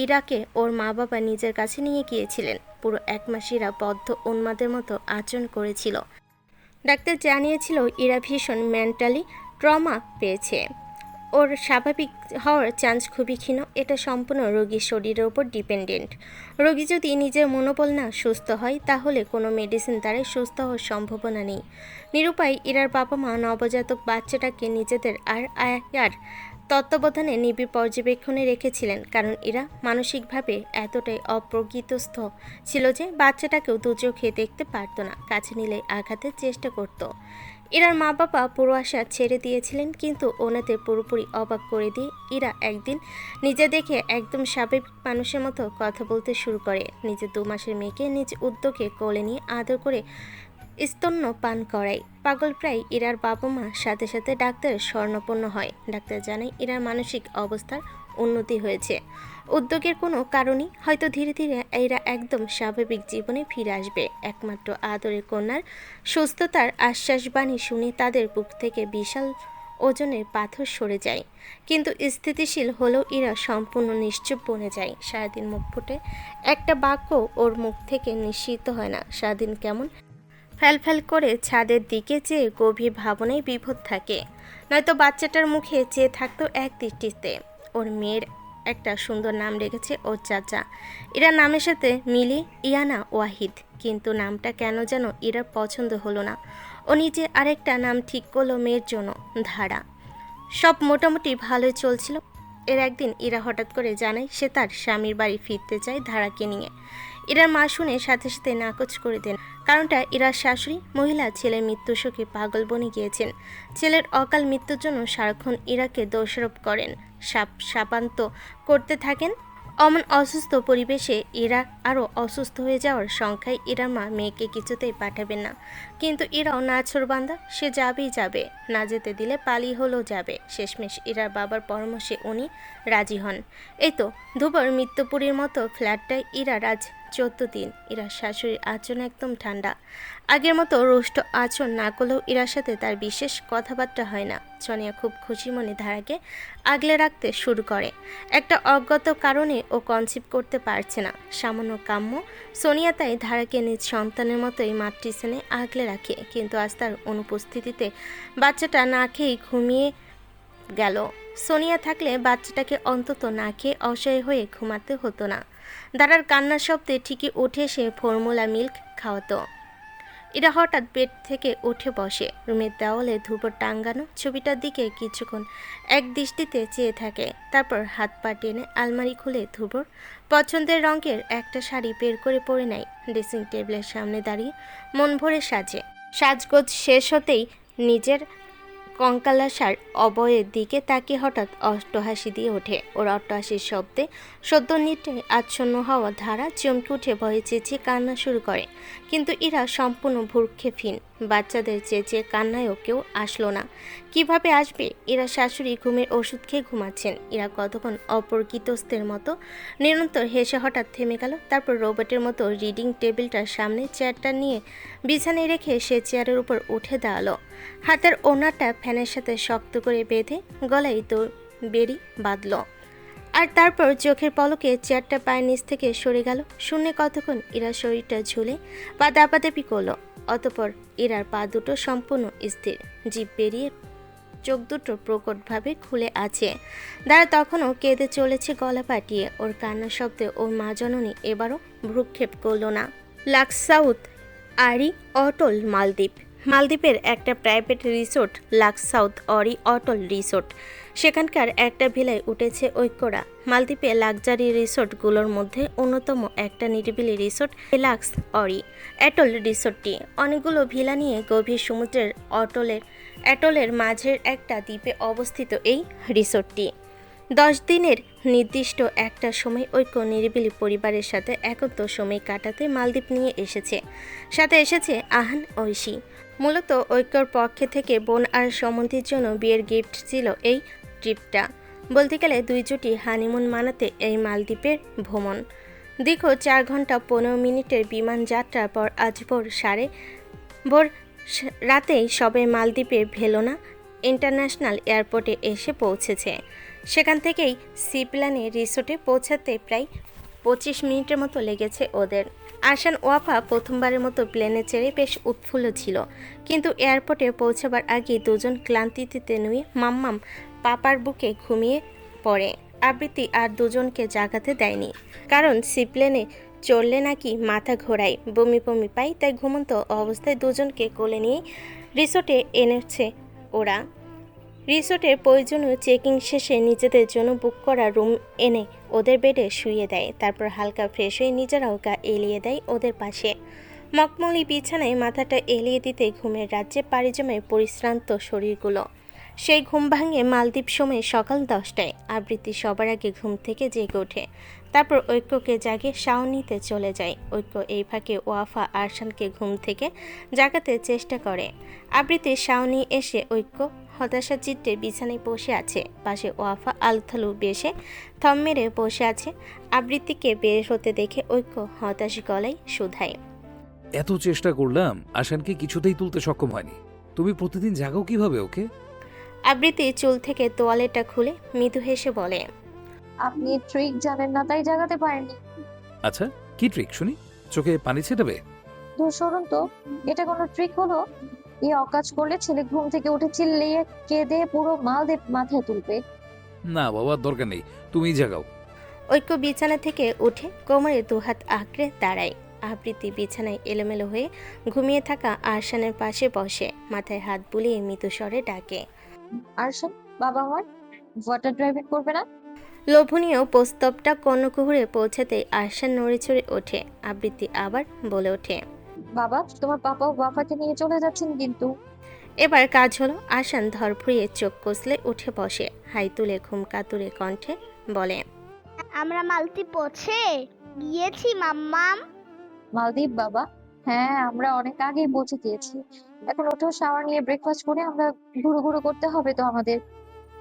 ইরাকে ওর মা বাবা নিজের কাছে নিয়ে গিয়েছিলেন। পুরো 1 মাস ইরা বদ্ধ উন্মাদের মতো আচরণ করেছিল। ডাক্তার জানিয়েছিল ইরা ভীষণ মেন্টালি ট্রমা পেয়েছে। ওর স্বাভাবিক হওয়ার চান্স খুবই ক্ষীণ। এটা সম্পূর্ণ রোগীর শরীরের ওপর ডিপেন্ডেন্ট। রোগী যদি নিজের মনোবল না সুস্থ হয় তাহলে কোনো মেডিসিন দ্বারাই সুস্থ হওয়ার সম্ভাবনা নেই। নিরুপায় ইরার বাবা মা নবজাতক বাচ্চাটাকে নিজেদের আর তত্ত্বাবধানে নিবিড় পর্যবেক্ষণে রেখেছিলেন, কারণ এরা মানসিকভাবে এতটাই অপ্রকৃতস্থ ছিল যে বাচ্চাটাকেও দুচোখে দেখতে পারত না। কাছে নিলে আঘাতের চেষ্টা করত। ইরার মা বাবা পুরো আশা ছেড়ে দিয়েছিলেন, কিন্তু ওনাদের পুরোপুরি অবাক করে দিয়ে ইরা একদিন নিজে দেখে একদম স্বাভাবিক মানুষের মতো কথা বলতে শুরু করে। নিজের 2 মাসের মেয়েকে নিজ উদ্যোগে কোলে নিয়ে আদর করে স্তন্য পান করায়। পাগল প্রায় ইরার বাবা মা সাথে সাথে ডাক্তারের শরণাপন্ন হয়। ডাক্তার জানায় ইরার মানসিক অবস্থার উন্নতি হয়েছে। উদ্যোগের কোনো কারণই হয়তো ধীরে ধীরে এরা একদম স্বাভাবিক জীবনে ফিরে আসবে। একমাত্র আদরের কন্যার সুস্থতার আশ্বাসবাণী শুনে তাদের বুক থেকে বিশাল ওজনের পাথর সরে যায়। কিন্তু স্থিতিশীল হলেও ইরা সম্পূর্ণ নিশ্চুপ বনে যায়। সারাদিন মুখ ফুটে একটা বাক্য ওর মুখ থেকে নিঃসৃত হয় না। সারাদিন কেমন ফ্যালফ্যাল করে ছাদের দিকে চেয়ে গভীর ভাবনায় বিভোর থাকে, নয়তো বাচ্চাটার মুখে চেয়ে থাকতো এক দৃষ্টিতে। ওর মেয়ের একটা সুন্দর নাম রেখেছে ওর চাচা। ইরা নামের সাথে মিলি ইয়ানা ওয়াহিদ, কিন্তু নামটা কেন যেন ইরার পছন্দ হলো না। ও নিজে আরেকটা নাম ঠিক করলো মেয়ের জন্য, ধারা। সব মোটামুটি ভালোই চলছিল। এর একদিন ইরা হঠাৎ করে জানায় সে তার স্বামীর বাড়ি ফিরতে চায় ধারাকে নিয়ে। ইরার মা শুনে সাথে সাথে নাকচ করে দেন। কারণটা ইরার শাশুড়ি মহিলা ছেলের মৃত্যু শোকে পাগল বনে গিয়েছেন। ছেলের অকাল মৃত্যুর জন্য সারাক্ষণ ইরাকে দোষারোপ করেন, শাপান্ত করতে থাকেন। অমন অসুস্থ পরিবেশে ইরা আরও অসুস্থ হয়ে যাওয়ার সংখ্যায় ইরার মা মেয়েকে কিছুতেই পাঠাবেন না। কিন্তু ইরাও নাছোড়বান্দা, সে যাবেই যাবে, না যেতে দিলে পালি হলেও যাবে। শেষমেশ ইরার বাবার পরামর্শে উনি রাজি হন। এই তো ধুবর মৃত্যুপুরীর মতো ফ্ল্যাটটায় ইরার আজ 14 দিন। ইরার শাশুড়ির আচরণ একদম ঠান্ডা, আগের মতো রুষ্ট আচরণ না করলেও ইরার সাথে তার বিশেষ কথাবার্তা হয় না। সোনিয়া খুব খুশি মনে ধারাকে আগলে রাখতে শুরু করে। একটা অজ্ঞাত কারণে ও কনসিভ করতে পারছে না, সামান্য কাম্য। সোনিয়া তাই ধারাকে নিজ সন্তানের মতোই মাতৃস্থানে আগলে রাখে। কিন্তু আজ তার অনুপস্থিতিতে বাচ্চাটা না খেয়েই ঘুমিয়ে গেল। সোনিয়া থাকলে বাচ্চাটাকে অন্তত না খেয়ে অসহায় হয়ে ঘুমাতে হতো না। দাঁড়ার কান্নার শব্দে ঠিকই উঠে এসে ফর্মুলা মিল্ক খাওয়াতো। এরা হঠাৎ বেড থেকে উঠে বসে। রুমের দেওয়ালে ধ্রুবর টাঙ্গানো ছবিটার দিকে কিছুক্ষণ এক দৃষ্টিতে চেয়ে থাকে। তারপর হাত পা টেনে আলমারি খুলে ধ্রুবর পছন্দের রঙের একটা শাড়ি বের করে পরে নেয়। ড্রেসিং টেবিলের সামনে দাঁড়িয়ে মন ভরে সাজে। সাজগোজ শেষ হতেই নিজের কঙ্কালাসার অবয়ের দিকে তাকিয়ে হঠাৎ অট্টহাসি দিয়ে ওঠে। ওর অট্টহাসির শব্দে সদ্য নিটে আচ্ছন্ন হওয়া ধারা চমকে উঠে ভয়ে চেঁচিয়ে কান্না শুরু করে। কিন্তু ইরা সম্পূর্ণ ভ্রূক্ষেপহীন। বাচ্চাদের চেঁচিয়ে কান্নায়ও কেউ আসলো না। কিভাবে আসবে? ইরা শাশুড়ি ঘুমের ওষুধ খেয়ে ঘুমাচ্ছেন। ইরা কতক্ষণ অপরিচিতদের মতো নিরন্তর হেসে হঠাৎ থেমে গেল। তারপর রোবটের মতো রিডিং টেবিলটার সামনে চেয়ারটা নিয়ে বিছানায় রেখে সে চেয়ারের উপর উঠে দাঁড়ালো। হাতের ওনাটা ফ্যানের সাথে শক্ত করে বেঁধে গলায় তো বেরি বাঁধল। আর তারপর চোখের পলকে চেয়ারটা পায়ের নিচ থেকে সরে গেল। শূন্যে কতক্ষণ ইরার শরীরটা ঝুলে পা দাপাদাপি করলো। অতপর ইরার পা দুটো সম্পূর্ণ স্থির, জিভ বেরিয়ে চোখ দুটো প্রকটভাবে খুলে আছে। দাঁড়া তখনও কেঁদে চলেছে গলা পাটিয়ে। ওর কান্নার শব্দে ওর মা জননী এবারও ভ্রুক্ষেপ করল না। লাক্স সাউথ আরি অটল মালদ্বীপ। মালদ্বীপের একটা private resort lux south Ori অটল রিসোর্ট। সেখানকার একটা ভিলায় উঠেছে ঐক্যরা। মালদ্বীপে লাক্সারি রিসোর্টগুলোর মধ্যে অন্যতম একটা নিরিবিলি রিসোর্ট লাক্স অরি অ্যাটল রিসোর্টটি। অনেকগুলো ভিলা নিয়ে গভীর সমুদ্রের অ্যাটলের মাঝের একটা দ্বীপে অবস্থিত এই রিসোর্টটি। 10 দিনের নির্দিষ্ট একটা সময় ঐক্য নিরিবিলি পরিবারের সাথে একত্র সময় কাটাতে মালদ্বীপ নিয়ে এসেছে। সাথে এসেছে আহান ঐশী। মূলত ঐক্যর পক্ষে থেকে বোন আর সম্বন্ধীর জন্য বিয়ের গিফট ছিল এই ট্রিপটা। বলতে গেলে দুই জুটি হানিমুন মানাতে এই মালদ্বীপের ভ্রমণ। দীর্ঘ 4 ঘন্টা 15 মিনিটের বিমান যাত্রার পর আজ ভোর রাতেই সবে মালদ্বীপের ভেলোনা ইন্টারন্যাশনাল এয়ারপোর্টে এসে পৌঁছেছে। সেখান থেকেই সি প্ল্যানে রিসোর্টে পৌঁছাতে প্রায় 25 মিনিটের মতো লেগেছে ওদের। আহসান ওয়াফা প্রথমবারের মতো প্লেনে চেড়ে বেশ উৎফুল্ল ছিল। কিন্তু এয়ারপোর্টে পৌঁছাবার আগে দুজন ক্লান্তিতে নুয়ে মাম্মাম পাপার বুকে ঘুমিয়ে পড়ে। আবৃত্তি আর দুজনকে জাগাতে দেয়নি, কারণ সি প্লেনে চড়লে নাকি মাথা ঘোরায়, বমি বমি পায়। তাই ঘুমন্ত অবস্থায় দুজনকে কোলে নিয়ে রিসোর্টে এনেছে ওরা। রিসোর্টের প্রয়োজনীয় চেকিং শেষে নিজেদের জন্য বুক করা রুম এনে ওদের বেডে শুইয়ে দেয়। তারপর হালকা ফ্রেশ হয়ে নিজেরাও গা এলিয়ে দেয় ওদের পাশে। মখমলি বিছানায় মাথাটা এলিয়ে দিতে ঘুমের রাজ্যে পাড়ি জমে পরিশ্রান্ত শরীরগুলো। সেই ঘুম ভাঙে মালদ্বীপ সময় সকাল 10টায়। আবৃত্তি সবার আগে ঘুম থেকে জেগে ওঠে। তারপর ঐক্যকে জাগে শাওনিতে চলে যায়। ঐক্য এই ফাঁকে ওয়াফা আরশানকে ঘুম থেকে জাগাতে চেষ্টা করে। আবৃত্তি শাওনি এসে ঐক্য হতাশা চিত্তে বিছানায় বসে আছে। পাশে ওয়াফা আলথালু বেশে থম মেরে বসে আছে। আবৃত্তিকে বের হতে দেখে ঐক্য হতাশ গলায় শুধায়, এত চেষ্টা করলাম, আশানকে কিছুতেই তুলতে সক্ষম হয়নি। তুমি প্রতিদিন জাগো কিভাবে ওকে? আবৃত্তি চুল থেকে তোয়ালেটা খুলে মৃদু হেসে বলে, আপনি ট্রিক জানেন না তাই জাগাতে পারেননি। আচ্ছা, কি ট্রিক শুনি? চোখে পানি ছেটাবে? দূর সরুন তো, এটা কোনো ট্রিক হলো? এই অকাজ করলে ছেলে ঘুম থেকে উঠে চিল্লিয়ে কেঁদে পুরো মালদ্বীপ মাথায় তুলবে। না বাবা, দরকার নেই, তুমিই জাগাও। ঐক্য বিছানা থেকে উঠে কোমরে দুহাত আঁকড়ে দাঁড়ায়। আবৃত্তি বিছানায় এলোমেলো হয়ে ঘুমিয়ে থাকা আরশানের পাশে বসে, মাথায় হাত বুলিয়ে মৃদু স্বরে ডাকে, আরশান, বাবা আমার ওয়াটার ড্রাইভিং করবে না? লোভনীয় প্রস্তাবটা কর্ণকুহুরে পৌঁছাতেই আরশান নড়েচড়ে ওঠে। আবৃত্তি আবার বলে ওঠে, বাবা, তোমার পাপা ও বাবাকে নিয়ে চলে যাচ্ছেন কিন্তু। এবার কাজ হলো। আরশান ধরফুরিয়ে চোখ কষলে উঠে বসে, হাই তুলে ঘুম কাতুরে কণ্ঠে বলে, আমরা মালদ্বীপ পৌঁছে গিয়েছি মাম্মাম। মালদ্বীপ বাবা? হ্যাঁ, আমরা অনেক আগেই পৌঁছে গিয়েছি। এখন ওঠো, শাওয়ার নিয়ে ব্রেকফাস্ট করে আমরা ঘুরু ঘুরু করতে হবে তো আমাদের।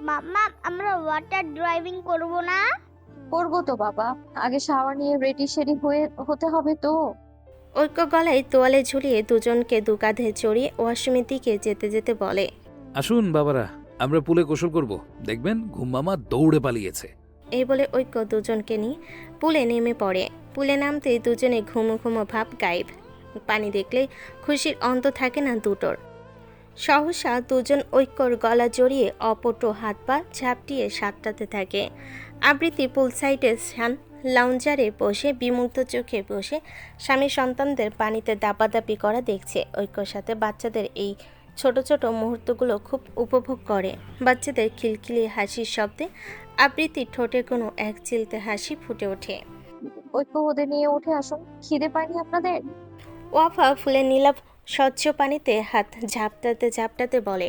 মাম্মাম আমরা ওয়াটার ড্রাইভিং করব না? করবো তো বাবা, আগে শাওয়ার নিয়ে রেডি সেডি হতে হবে তো। ঐক্য গলায় তোয়ালে ঝুলিয়ে দুজনকে দু কাঁধে চড়িয়ে ওয়াশরুমের দিকে যেতে যেতে বলে, আসুন বাবারা, আমরা পুলে গোসল করব। দেখবেন ঘুম মামা দৌড়ে পালিয়েছে। এই বলে ঐক্য দুজনকে নিয়ে পুলে নেমে পড়ে। পুলে নামতে দুজনে ঘুমো ঘুমো ভাব গায়েব। পানি দেখলে খুশির অন্ত থাকে না দুটোর। সহসা দুজন ঐক্যর গলা জড়িয়ে অপট হাত পা ঝাপটিয়ে সাতটাতে থাকে। আবৃত্তি পুল সাইডে স্নান লাউঞ্জারে বসে বিমুগ্ধ চোখে বসে স্বামী সন্তানদের পানিতে দাপাদাপি করা দেখছে। ঐক্যর সাথে বাচ্চাদের এই ছোট ছোট মুহূর্তগুলো খুব উপভোগ করে। বাচ্চাদের খিলখিলি হাসির শব্দে আবৃত্তির ঠোঁটে কোনো এক চিলতে হাসি ফুটে ওঠে। ঐক্য, ওদের নিয়ে উঠে আসুন, খিদে পায়নি আপনাদের? ওয়াফা ফুলে নীলাভ স্বচ্ছ পানিতে হাত ঝাপটাতে ঝাপটাতে বলে,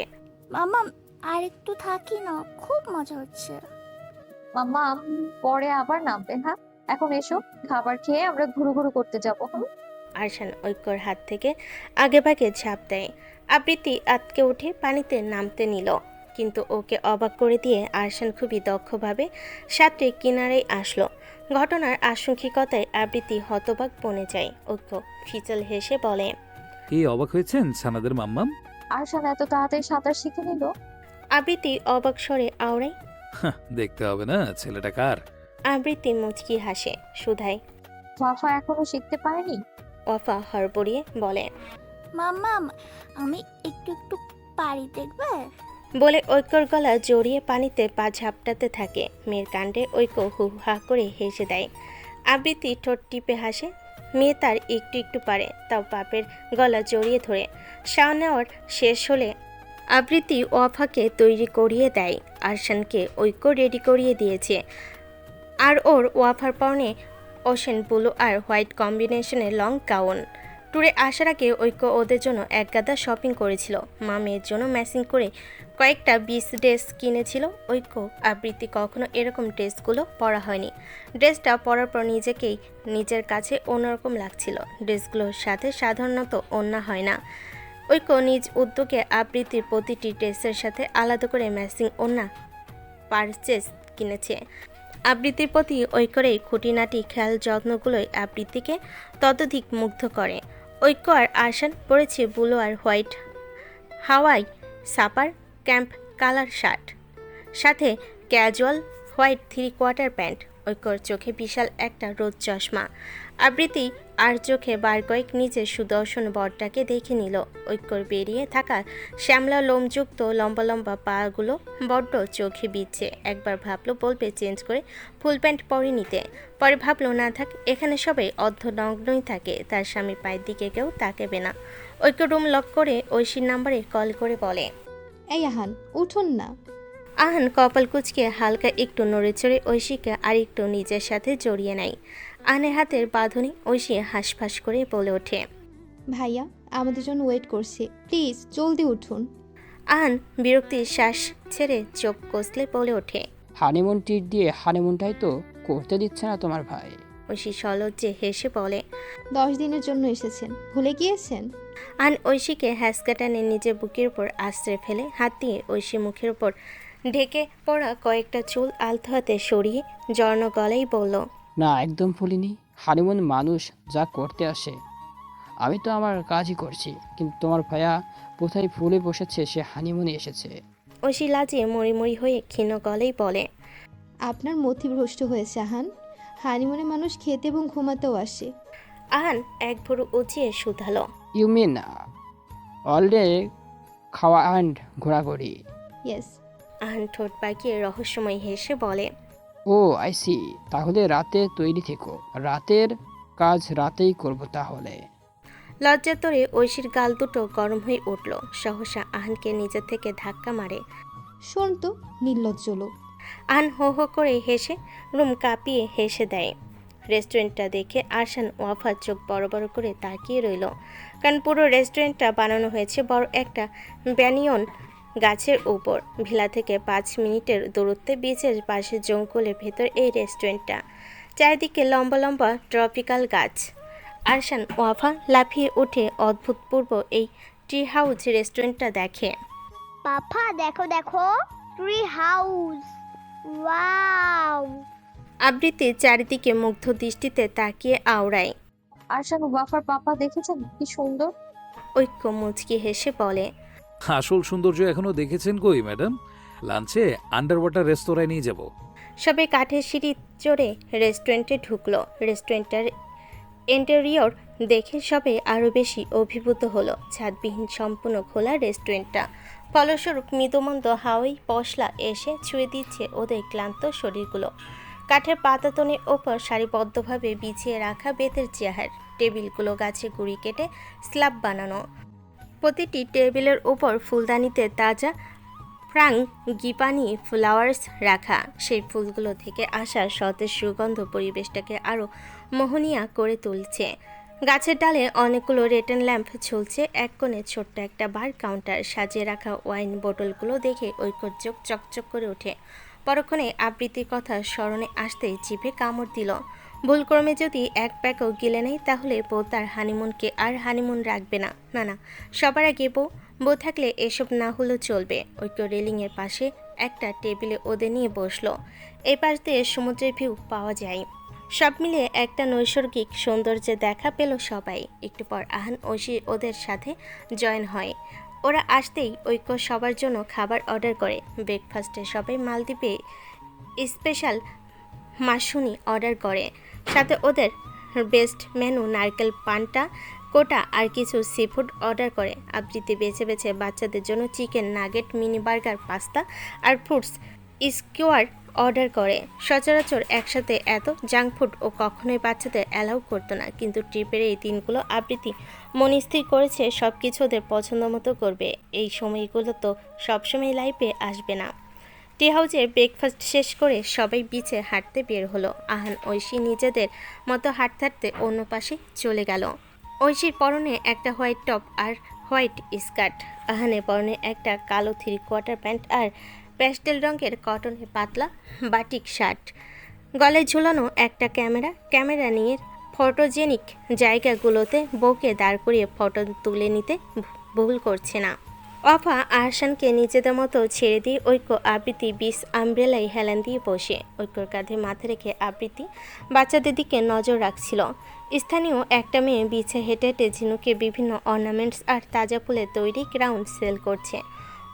মাম্মাম আর একটু থাকি না, খুব মজা হচ্ছে। মাম্মা পরে আবার নামবে, হ্যাঁ? এখন এসো, খাবার খেয়ে আমরা ঘুরু ঘুরু করতে যাবো। আরশান ঐক্যর হাত থেকে আগে ভাগে ঝাঁপ দেয়। আবৃত্তি আতকে উঠে পানিতে নামতে নিল, কিন্তু ওকে অবাক করে দিয়ে আরশান খুবই দক্ষভাবে সাঁতরে কিনারেই আসলো। ঘটনার আশঙ্কিকতায় আবৃত্তি হতবাক বনে যায়। ঐক্য ফিচল হেসে বলে, কি অবাক হয়েছেন ছানাদের মাম্মাম? আরশান এত তাড়াতাড়ি সাঁতার শিখে নিল? আবৃত্তি অবাক স্বরে আওড়ায়। দেখতে হবে না ছেলেটা কার। আবৃত্তি মুচকি হাসে শুধায়। ওয়াফা এখনো শিখতে পারেনি? ওয়াফা হড়বড়িয়ে বলে, মাম্মাম আমি একটু একটু পারি, দেখবে? বলে ঐক্যর গলা জড়িয়ে পানিতে পা ঝাপটাতে থাকে। মেয়ের কাণ্ডে ঐক্য হু হা করে হেসে দেয়। আবৃত্তি ঠোঁট টিপে হাসে। মেয়ে তার একটু একটু পারে, তাও বাপের গলা জড়িয়ে ধরে। শাওয়ার নেওয়ার শেষ হলে আবৃত্তি ওয়াফাকে তৈরি করিয়ে দেয়। আরশানকে ঐক্য রেডি করিয়ে দিয়েছে। আর ওর ওয়াফার পরনে ওশেন ব্লু আর হোয়াইট কম্বিনেশনের লং গাউন। ট্যুরে আসার আগে ঐক্য ওদের জন্য এক গাদা শপিং করেছিল। মা মেয়ের জন্য ম্যাচিং করে কয়েকটা 20 ড্রেস কিনেছিল। ঐক্য আবৃত্তি কখনো এরকম ড্রেসগুলো পরা হয়নি। ড্রেসটা পরার পর নিজেকেই নিজের কাছে অন্যরকম লাগছিল। ড্রেসগুলোর সাথে সাধারণত ওড়না হয় না। ঐক্য নিজ উদ্যোগে আবৃত্তির প্রতিটি ড্রেসের সাথে আলাদা করে ম্যাচিং ওড়না পারচেস কিনেছে। আবৃত্তির প্রতি ঐক্যর এই খুঁটিনাটি খেয়াল যত্নগুলোই আবৃত্তিকে ততোধিক মুগ্ধ করে। ঐক্য আর আরশান পরেছে ব্লু আর হোয়াইট হাওয়াই সাপার ক্যাম্প কালার শার্ট, সাথে ক্যাজুয়াল হোয়াইট 3/4 প্যান্ট। ঐক্যর চোখে বিশাল একটা রোদ চশমা। আবৃত্তি আর চোখে বার কয়েক নিজের সুদর্শন বরটাকে দেখে নিল। ঐক্যর বেরিয়ে থাকা শ্যামলা লোমযুক্ত লম্বা লম্বা পাগুলো বড্ড চোখে বিচ্ছে। একবার ভাবলো বলবে চেঞ্জ করে ফুল প্যান্ট পরে নিতে, পরে ভাবলো না থাক, এখানে সবাই অর্ধনগ্নই থাকে, তার স্বামীর পায়ের দিকে কেউ তাকাবে না। ঐক্য রুম লক করে ঐশীর নাম্বারে কল করে বলে, এই আহান উঠুন না। আহান কপাল কুচকে হালকা একটু নড়ে চড়ে ঐশীকে আর একটু নিজের সাথে জড়িয়ে নেয়। আহানের হাতের বাঁধনে ঐশী হাঁসফাঁস করে বলে ওঠে, ভাইয়া আমাদের জন্য ওয়েট করছে, প্লিজ জলদি উঠুন। আহান বিরক্তির শ্বাস ছেড়ে চোখ কষলে বলে ওঠে, হানিমুন ট্রিট দিয়ে হানিমুনটাই তো করতে দিচ্ছে না তোমার ভাই। ঐশী সলজ্জে হেসে বলে, 10 দিনের জন্য এসেছেন, ভুলে গিয়েছেন? আহান ঐশীকে হ্যাসকা টানে নিজের বুকের উপর আশ্রে ফেলে হাত দিয়ে ঐশী মুখের উপর ঢেকে পড়া কয়েকটা চুল আলতো হাতে সরিয়ে জর্ণ গলায় বলল, না একদম ভুলিনি। হানিমুন মানুষ যা করতে আসে, আমি তো আমার কাজই করছি, কিন্তু তোমার ভাইয়া কোথায় ফুলে বসেছে, সে হানিমুনে এসেছে। ঐশী লাজিয়ে মরিমরি হয়ে ক্ষীণ গলায় বলে, আপনার মতিভ্রষ্ট হয়েছে আহান, হানিমুনে মানুষ খেতে এবং ঘুমাতেও আসে। আহান এক ভুরু উঁচিয়ে শুধালো, ইউ মিন অল ডে খাওয়া অ্যান্ড ঘোরাঘুরি? ইয়েস। আহান ঠোঁট পাকিয়ে রহস্যময় হেসে বলে, ও আই সি, তাহলে রাতে তৈরি থেকো, রাতের কাজ রাতেই করব তাহলে। লজ্জাতরে ঐশীর গাল দুটো গরম হয়ে উঠল। সহসা আহানকে নিজের থেকে ধাক্কা মারে। শোন তো, নির্লজ্জ লোক। আহান হো হো করে হেসে রুম কাঁপিয়ে হেসে দেয়। রেস্টুরেন্টটা দেখে আরশান ওয়াফার চোখ বড় বড় করে তাকিয়ে রইল, কারণ পুরো রেস্টুরেন্টটা বানানো হয়েছে বড় একটা ব্যানিয়ন গাছের উপর। ভিলা থেকে 5 মিনিটের দূরত্বে বিচের পাশে জঙ্গলের ভেতর এই রেস্টুরেন্টটা। চারিদিকে লম্বা লম্বা ট্রপিক্যাল গাছ। আরশান ওয়াফা লাফিয়ে উঠে অদ্ভুতপূর্ব এই ট্রি হাউস রেস্টুরেন্টটা দেখে। পাপা দেখো দেখো, ট্রি হাউস, ওয়াও। আবৃত্তি চারিদিকে মুগ্ধ দৃষ্টিতে তাকিয়ে আওড়ায়। আরশান ওয়াফার পাপা দেখেছেন কি সুন্দর? ঐক্য মুচকি হেসে বলে, আসল সৌন্দর্য এখনো দেখেছেন কই ম্যাডাম? লাঞ্চে আন্ডার ওয়াটার রেস্তোরাঁয় নিয়ে যাব। সবে কাঠের সিঁড়ি চড়ে রেস্টুরেন্টে ঢুকলো। রেস্টুরেন্টের ইন্টেরিয়র দেখে সবে আরও বেশি অভিভূত হলো। ছাদবিহীন সম্পূর্ণ খোলা রেস্টুরেন্টটা, ফলস্বরূপ মৃদুমন্দ হাওয়াই পশলা এসে ছুঁয়ে দিচ্ছে ওদের ক্লান্ত শরীরগুলো। কাঠের পাতাতনের ওপর সারিবদ্ধভাবে বিছিয়ে রাখা বেতের চেয়ার, টেবিলগুলো গাছে গুঁড়ি কেটে স্ল্যাব বানানো। প্রতিটি টেবিলের উপর ফুলদানিতে তাজা ফ্রাং গিপানি ফ্লাওয়ার্স রাখা। সেই ফুলগুলো থেকে আসা সতেজ সুগন্ধ পরিবেশটাকে আরও মোহনীয়া করে তুলছে। গাছের ডালে অনেকগুলো রেটেন ল্যাম্প ঝুলছে। এক কোণে ছোট্ট একটা বার কাউন্টার, সাজিয়ে রাখা ওয়াইন বোতলগুলো দেখে ঐক্যর চোখ চকচক করে ওঠে। পরক্ষণে আবৃত্তির কথা স্মরণে আসতেই জিভে কামড় দিল। ভুলক্রমে যদি এক প্যাকও গিলে নেয় তাহলে বউ তার হানিমুনকে আর হানিমুন রাখবে না। না না, সবার আগে বউ থাকলে এসব না হলেও চলবে। ঐক্য রেলিংয়ের পাশে একটা টেবিলে ওদের নিয়ে বসলো। এই পাশ দিয়ে সমুদ্রের ভিউ পাওয়া যায়। সব মিলিয়ে একটা নৈসর্গিক সৌন্দর্যে দেখা পেল সবাই। একটু পর আহান ঐশী ওদের সাথে জয়েন হয়। ওরা আসতেই ঐক্য সবার জন্য খাবার অর্ডার করে। ব্রেকফাস্টে সবাই মালদ্বীপে স্পেশাল মাশুনি অর্ডার করে, সাথে ওদের বেস্ট মেনু নারকেল পান্তা কোটা আর কিছু সিফুড অর্ডার করে। আবৃত্তি বেছে বেছে বাচ্চাদের জন্য chicken nugget, mini burger, pasta আর ফ্রুটস স্কোয়ার অর্ডার করে। সচরাচর একসাথে এত জাঙ্ক ফুড ও কখনোই বাচ্চাদের অ্যালাউ করতো না, কিন্তু ট্রিপের এই দিনগুলো আবৃত্তি মন স্থির করেছে সব কিছু ওদের পছন্দ মতো করবে। এই সময়গুলো তো সবসময় লাইফে আসবে না। টি হাউসে ব্রেকফাস্ট শেষ করে সবাই বিচে হাঁটতে বের হলো। আহান ঐশী নিজেদের মতো হাঁটতে হাঁটতে অন্য পাশে চলে গেল। ঐশীর পরনে একটা হোয়াইট টপ আর হোয়াইট স্কার্ট, আহানের পরনে একটা কালো 3/4 প্যান্ট আর প্যাস্টেল রঙের কটনের পাতলা বাটিক শার্ট। গলায় ঝুলানো একটা ক্যামেরা নিয়ে ফটোজেনিক জায়গাগুলোতে বউকে দাঁড় করিয়ে ফটো তুলে নিতে ভুল করছে না। অফা আহসানকে নিজেদের মতো ছেড়ে দিয়ে ঐক্য আবৃত্তি বিষ আমব্রেলায় হেলান দিয়ে বসে। ঐক্যর কাঁধে মাথা রেখে আবৃত্তি বাচ্চাদের দিকে নজর রাখছিল। স্থানীয় একটা মেয়ে বিছে হেঁটে হেঁটে ঝিনুকে বিভিন্ন অর্নামেন্টস আর তাজা ফুলের তৈরি গ্রাউন্ড সেল করছে।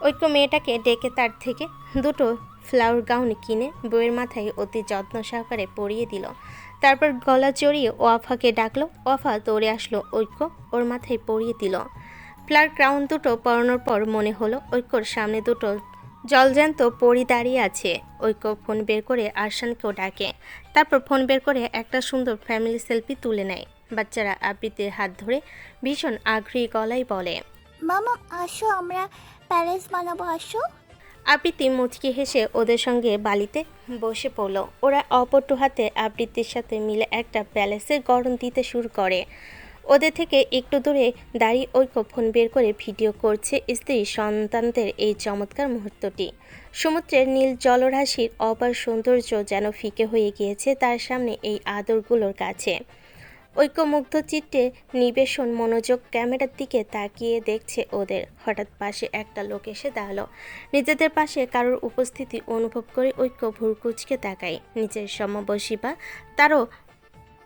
ঐক্য মেয়েটাকে ডেকে তার থেকে 2টো ফ্লাওয়ার গাউন কিনে বউয়ের মাথায় অতি যত্ন সহকারে পরিয়ে দিল। তারপর গলা জড়িয়ে ওয়াফাকে ডাকলো। ওয়াফা দৌড়ে আসলো, ঐক্য ওর মাথায় পরিয়ে দিল। ফ্লাওয়ার ক্রাউন দুটো পরানোর পর মনে হলো ঐক্যর সামনে 2টো জলজ্যান্ত পরি দাঁড়িয়ে আছে। ঐক্য ফোন বের করে আরশানকেও ডাকে। তারপর ফোন বের করে একটা সুন্দর ফ্যামিলি সেলফি তুলে নেয়। বাচ্চারা আবৃত্তির হাত ধরে ভীষণ আগ্রহী গলায় বলে, মামা আসো, আমরা প্যালেস বানাবো, আসো। আবৃত্তি মুচকি হেসে ওদের সঙ্গে বালিতে বসে পড়ল। ওরা অপটু হাতে আবৃত্তির সাথে মিলে একটা প্যালেসের গড়ন দিতে শুরু করে। ওদের থেকে একটু দূরে দাঁড়িয়ে ঐক্য ফোন বের করে ভিডিও করছে স্ত্রী সন্তানদের এই চমৎকার মুহূর্তটি। সমুদ্রের নীল জলরাশির অপার সৌন্দর্য যেন ফিকে হয়ে গিয়েছে তার সামনে এই আদরগুলোর কাছে। ঐক্য মুগ্ধ চিত্তে নিবেশন মনোযোগ ক্যামেরার দিকে তাকিয়ে দেখছে ওদের। হঠাৎ পাশে একটা লোক এসে দাঁড়ালো। নিজেদের পাশে কারোর উপস্থিতি অনুভব করে ঐক্য ভুরকুচকে তাকায়। নিচের সমবয়সী বা তারও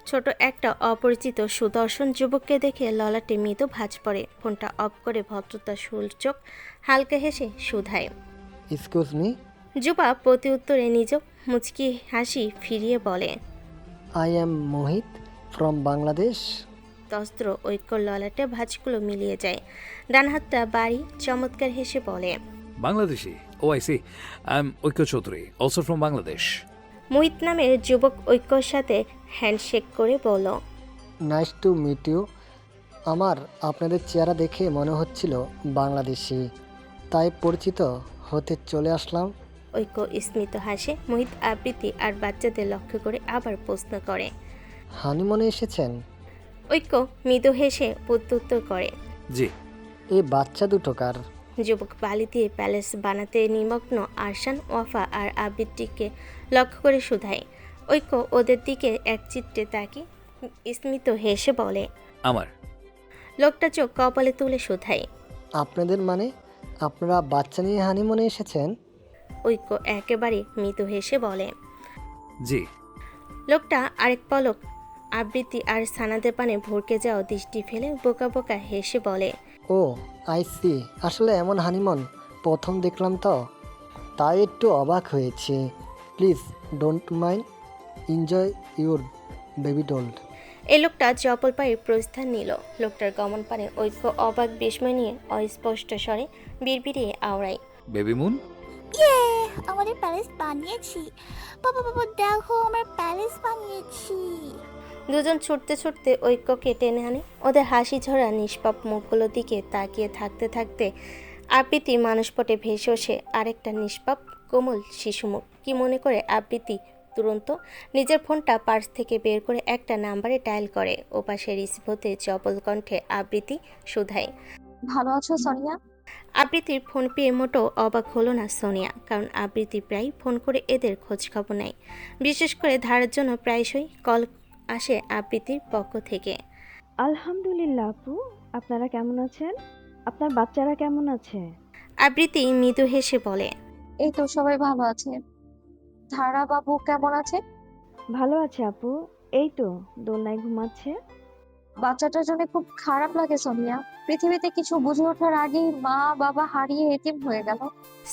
ছোট একটা অপরিচিত সুদর্শন যুবককে দেখে ললাটে মৃদু ভাঁজ পড়ে। ফোনটা অফ করে ভদ্রতা সূচক হালকা হেসে শুধায়, এক্সকিউজ মি। যুবা প্রতি উত্তরে নিজ মুচকি হাসি ফিরিয়ে বলে, I am Mohit from Bangladesh. তস্ত্র ঐক্য ললাটে ভাঁজগুলো মিলিয়ে যায়। ডান হাতটা বাড়ি চমৎকার হেসে বলে, বাংলাদেশি? ও আই সি, আই এম ঐক্য চৌধুরী, অলসো ফ্রম বাংলাদেশ। মোহিত নামের যুবক ঐক্যর সাথে হ্যান্ডশেক করে বলল, নাইস টু মিট ইউ। আমার আপনাদের চেহারা দেখে মনে হচ্ছিল বাংলাদেশি, তাই পরিচিত হতে চলে আসলাম। ঐক্য স্মিত হাসে। মোহিত আবৃত্তি আর বাচ্চাদের লক্ষ্য করে আবার প্রশ্ন করে, হানিমুনে এসেছেন? ঐক্য মৃদু হেসে প্রত্যুত্তর করে, জি। এই বাচ্চা দুটো কার? যুবক বালি দিয়ে প্যালেস বানাতে নিমগ্ন আরশান, ওয়াফা আর আবৃত্তিকে লক্ষ্য করে শুধায়। ঐক্য ওদের দিকে একচিত্তে তাকিয়ে স্মিত হেসে বলে। আমার। লোকটা চোখ কপালে তুলে শুধায়। আপনাদের মানে আপনারা বাচ্চা নিয়ে হানিমুনে এসেছেন? ঐক্য একেবারে মৃদু হেসে বলে। জি। লোকটা আরেক পলক আবৃত্তি আর সানাদের পানে ভরকে যাওয়া দৃষ্টি ফেলে বোকা বোকা হেসে বলে। ও আই সি, আসলে এমন হানিমুন প্রথম দেখলাম তো, তাই একটু অবাক হয়েছি। Please don't mind, enjoy your baby doll. এই লোকটা চপল পায়ে প্রস্থান নিল। লোকটার গমন পানে ঐক্য অবাক বিস্ময় নিয়ে অস্পষ্ট স্বরে বিড়বিড়িয়ে আওড়ায়। Baby moon. ইয়ে, আমাদের প্যালেস বানিয়েছি। বাবা বাবা দেখো, আমার প্যালেস বানিয়েছি। দুজন ছুটতে ছুটতে ঐক্যকে টেনে আনে। ওদের হাসি ঝরা নিষ্পাপ মুখগুলোর দিকে তাকিয়ে থাকতে থাকতে আবৃত্তি মানুষপটে ভেসে ওঠে আরেকটা নিষ্পাপ কোমল শিশুমুখ। কি মনে করে আবৃত্তি তুরন্ত নিজের ফোনটা পার্স থেকে বের করে একটা নাম্বারে ডায়াল করে। ওপাশে রিসিভ হতে চপল কণ্ঠে আবৃত্তি শুধায়। ভালো আছো সোনিয়া? আবৃত্তির ফোন পেয়ে মোটো অবাক হলো না সোনিয়া, কারণ আবৃত্তি প্রায় ফোন করে এদের খোঁজ খবর নেয়। বিশেষ করে ধারার জন্য প্রায়শই কল আসে আবৃত্তির পক্ষ থেকে। আলহামদুলিল্লাহ আপু, আপনারা কেমন আছেন? আপনার বাচ্চারা কেমন আছে? আবৃত্তি মৃদু হেসে বলে। এই তো সবাই ভালো আছে। ধারা বাবু কেমন আছে? ভালো আছে আপু, এই তো দোলনায় ঘুমাচ্ছে। বাচ্চাটার জন্য খুব খারাপ লাগে সোনিয়া। পৃথিবীতে কিছু বুঝে ওঠার আগেই মা বাবা হারিয়ে এতিম হয়ে গেল।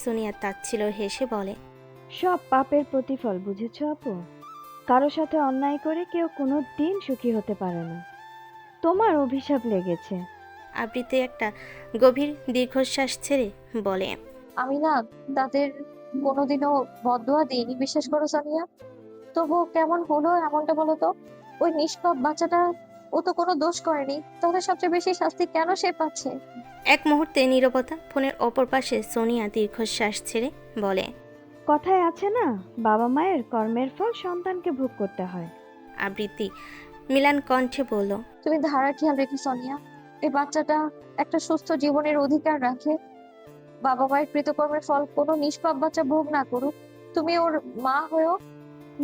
সোনিয়া তাচ্ছিল হেসে বলে। সব পাপের প্রতিফল, বুঝেছো আপু? কারো সাথে অন্যায় করে কেউ কোনো দিন সুখী হতে পারে না। তোমার অভিশাপ লেগেছে। আবৃত্তি একটা গভীর দীর্ঘশ্বাস ছেড়ে বলে। আমি না তাদের কোনোদিনও বদদোয়া দিইনি, বিশ্বাস করো সোনিয়া। তবু কেমন হলো এমনটা বলো তো? ওই নিষ্পাপ বাচ্চাটা, ও তো কোনো দোষ করেনি, তাহলে সবচেয়ে বেশি শাস্তি কেন সে পাচ্ছে? এক মুহূর্তে নীরবতা। ফোনের অপর পাশে সোনিয়া দীর্ঘশ্বাস ছেড়ে বলে। কথায় আছে না, বাবা মায়ের কর্মের ফল সন্তানকে ভোগ করতে হয়। আবৃত্তি মিলান কণ্ঠে বলল। তুমি ধারা খেয়াল রেখো সোনিয়া। এই বাচ্চাটা একটা সুস্থ জীবনের অধিকার রাখে। বাবা মায়ের কৃতকর্মের ফল কোনো নিষ্পাপ বাচ্চা ভোগ না করুক। তুমি ওর মা হয়েও।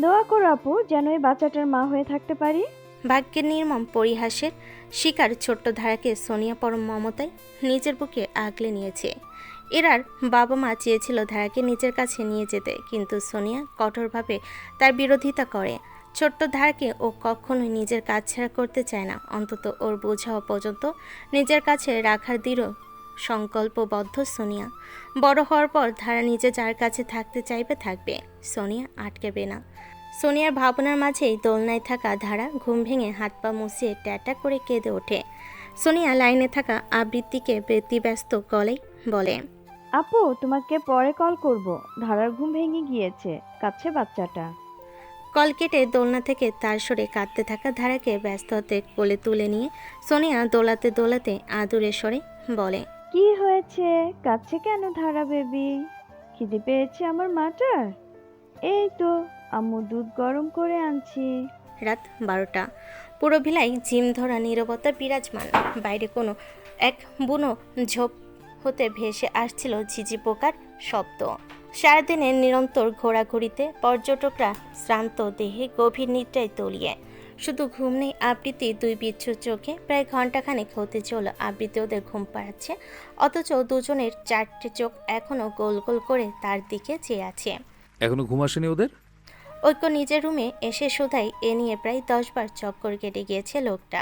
দোয়া করো আপু, যেন এই বাচ্চাটার মা হয়ে থাকতে পারি। ভাগ্যের নির্মম পরিহাসের শিকার ছোট্ট ধারাকে সোনিয়া পরম মমতায় নিজের বুকে আগলে নিয়েছে। এরার বাবা মা চেয়েছিল ধারাকে নিজের কাছে নিয়ে যেতে, কিন্তু সোনিয়া কঠোরভাবে তার বিরোধিতা করে। ছোট্ট ধারাকে ও কখনোই নিজের কাজ ছাড়া করতে চায় না, অন্তত ওর বোঝাও পর্যন্ত নিজের কাছে রাখার দৃঢ় সংকল্পবদ্ধ সোনিয়া। বড় হওয়ার পর ধারা নিজে যার কাছে থাকতে চাইবে থাকবে, সোনিয়া আটকেবে না। সোনিয়ার ভাবনার মাঝেই দোলনায় থাকা ধারা ঘুম ভেঙে হাত পা মুছিয়ে ট্যাটা করে কেঁদে ওঠে। সোনিয়া লাইনে থাকা আবৃত্তিকে ব্যতিব্যস্ত গলায় বলে। আপু, তোমাকে পরে কল করব। ধারার ঘুম ভেঙে গিয়েছে, কাছে বাচ্চাটা। কল কেটে দোলনা থেকে তার সরে কাঁদতে থাকা ধারাকে ব্যস্ত হতে কোলে তুলে নিয়ে সোনিয়া দোলাতে দোলাতে আদুরে স্বরে বলে। কি হয়েছে, কাছে কেন ধারা বেবি? খিদে পেয়েছে আমার মাটার? এই তো আম্মু দুধ গরম করে আনছি। রাত 12টা। পুরো ভিলাই জিম ধরা নীরবতা বিরাজমান। বাইরে কোনো এক বুনো ঝোপ হতে ভেসে আসছিল ঝিঝি পোকার শব্দ। সারাদিনের নিরন্তর ঘোরাঘুরিতে পর্যটকরা শ্রান্ত দেহে গভীর নিদ্রায় তলিয়ে। শুধু ঘুম নেই আবৃত্তি দুই বিচ্ছু চোখে। প্রায় ঘন্টাখানেক হতে চলো আবৃত্তি ওদের ঘুম পাড়াচ্ছে, অথচ দুজনের চারটে চোখ এখনো গোল গোল করে তার দিকে চেয়ে আছে। এখনো ঘুম আসেনি ওদের? ঐক্য নিজের রুমে এসে শোধায় এ নিয়ে প্রায় 10 বার চক্কর কেটে গিয়েছে লোকটা।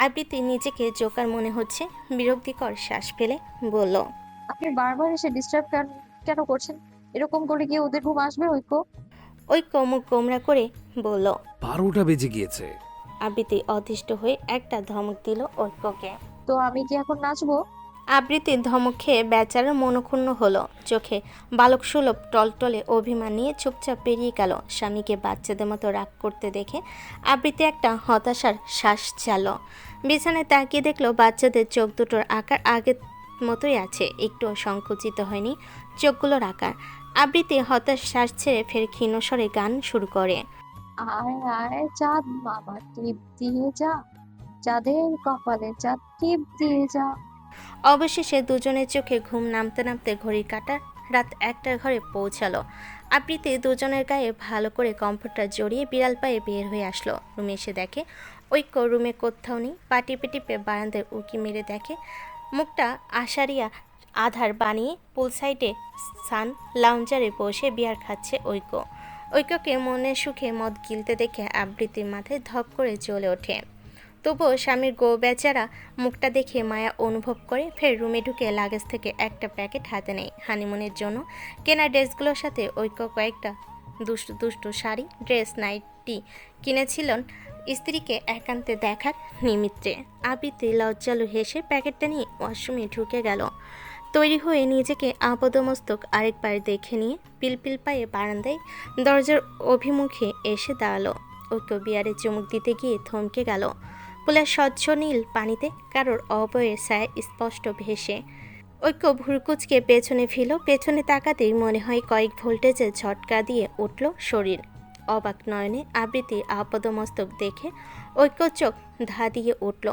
আবৃত্তি নিজেকে জোকার মনে হচ্ছে, বিরক্তিকর শ্বাস ফেলে বলল। আপনি বারবার এসে ডিস্টার্ব কেন করছেন? এরকম করে গিয়ে ওদের ঘুম আসবে ঐক্য? ঐক্য মুখ গোমরা করে বলল। 12টা বেজে গিয়েছে। আবৃত্তি অতিষ্ঠ হয়ে একটা ধমক দিল ঐক্যকে। তো আমি কি এখন নাচবো? আবৃত্তির ধমক খেয়ে বেচারা মনক্ষুণ্ণ হলো। চোখে বালক সুলভ টলটলে অভিমান নিয়ে চুপচাপ পেরিয়ে গেল। স্বামীকে বাচ্চাদের মতো রাগ করতে দেখে আবৃত্তি একটা হতাশার শ্বাস চাল। বিছানায় তাকিয়ে দেখলো বাচ্চাদের চোখ দুটোর আকার আগের মতোই আছে, একটুও সংকুচিত হয়নি চোখগুলোর আকার। আবৃত্তি হতাশ শ্বাস ছেড়ে ফের ক্ষীণ স্বরে গান শুরু করে। আয় আয় চাঁদ মামা টিপ দিয়ে যা, চাঁদের কপালে চাঁদ টিপ দিয়ে যা, অবশেষে দুজনের চোখে ঘুম নামতে নামতে ঘড়ির কাঁটা রাত 1টার ঘরে পৌঁছালো। আবৃত্তি দুজনের গায়ে ভালো করে কমফোর্টার জড়িয়ে বিড়াল পায়ে বের হয়ে আসলো। রুমে এসে দেখে ঐক্য রুমে কোথাও নেই। টিপে টিপে বারান্দায় উঁকি মেরে দেখে মুখটা আশারিয়া আধার বানিয়ে পুল সাইডে সান লাউঞ্জারে বসে বিয়ার খাচ্ছে ঐক্য। ঐক্যকে মনের সুখে মদ গিলতে দেখে আবৃত্তির মাথায় ধপ করে জ্বলে ওঠে। তবুও স্বামীর গো বেচারা মুখটা দেখে মায়া অনুভব করে ফের রুমে ঢুকে লাগেজ থেকে একটা প্যাকেট হাতে নেয়। হানিমুনের জন্য কেনা ড্রেসগুলোর সাথে ঐক্য কয়েকটা দুষ্টু দুষ্টু শাড়ি, ড্রেস, নাইটি কিনেছিলেন স্ত্রীকে একান্তে দেখার নিমিত্তে। আবৃত্তি লজ্জালু হেসে প্যাকেটটা নিয়ে ওয়াশরুমে ঢুকে গেল। তৈরি হয়ে নিজেকে আপাদমস্তক আরেকবার দেখে নিয়ে পিলপিল পায়ে বারান্দায় দরজার অভিমুখে এসে দাঁড়ালো। ঐক্য বিয়ারে চুমুক দিতে গিয়ে থমকে গেল। পুলের স্বচ্ছ নীল পানিতে কারোর অবয়ের ছায়া স্পষ্ট ভেসে। ঐক্য ভুরকুচকে পেছনে ফেল। পেছনে তাকাতেই মনে হয় কয়েক ভোল্টেজের ঝটকা দিয়ে উঠল শরীর। অবাক নয়নে আবৃত্তির আপাদমস্তক দেখে ঐক্য চোখ ধা দিয়ে উঠল।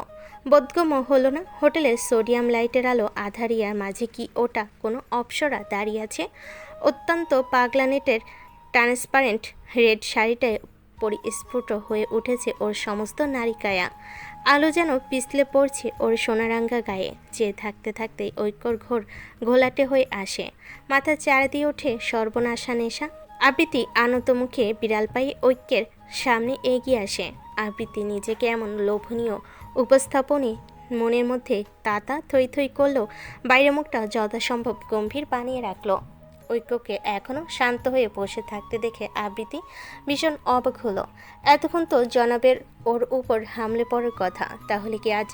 বোধগম্য হলো না হোটেলের সোডিয়াম লাইটের আলো আধারিয়ার মাঝে কি ওটা কোনো অপ্সরা দাঁড়িয়ে আছে? অত্যন্ত পাগলা নেটের ট্রান্সপারেন্ট রেড শাড়িটায় পরিস্ফুট হয়ে উঠেছে ওর সমস্ত নারিকায়া। আলো যেন পিছলে পড়ছে ওর সোনারাঙ্গা গায়ে। চেয়ে থাকতে থাকতেই ঐক্যর ঘোর ঘোলাটে হয়ে আসে। মাথা চার দিয়ে ওঠে সর্বনাশা নেশা। আবৃত্তি আনত মুখে বিড়াল পায়ে ঐক্যের সামনে এগিয়ে আসে। আবৃত্তি নিজেকে এমন লোভনীয় উপস্থাপনে মনের মধ্যে তাতা থই থই করলেও বাইরের মুখটা যথাসম্ভব গম্ভীর বানিয়ে রাখলো। ঐক্যকে এখনও শান্ত হয়ে বসে থাকতে দেখে আবৃত্তি ভীষণ অবাক হলো। এতক্ষণ তো জনাবের ওর উপর হামলে পড়ার কথা, তাহলে কি আজ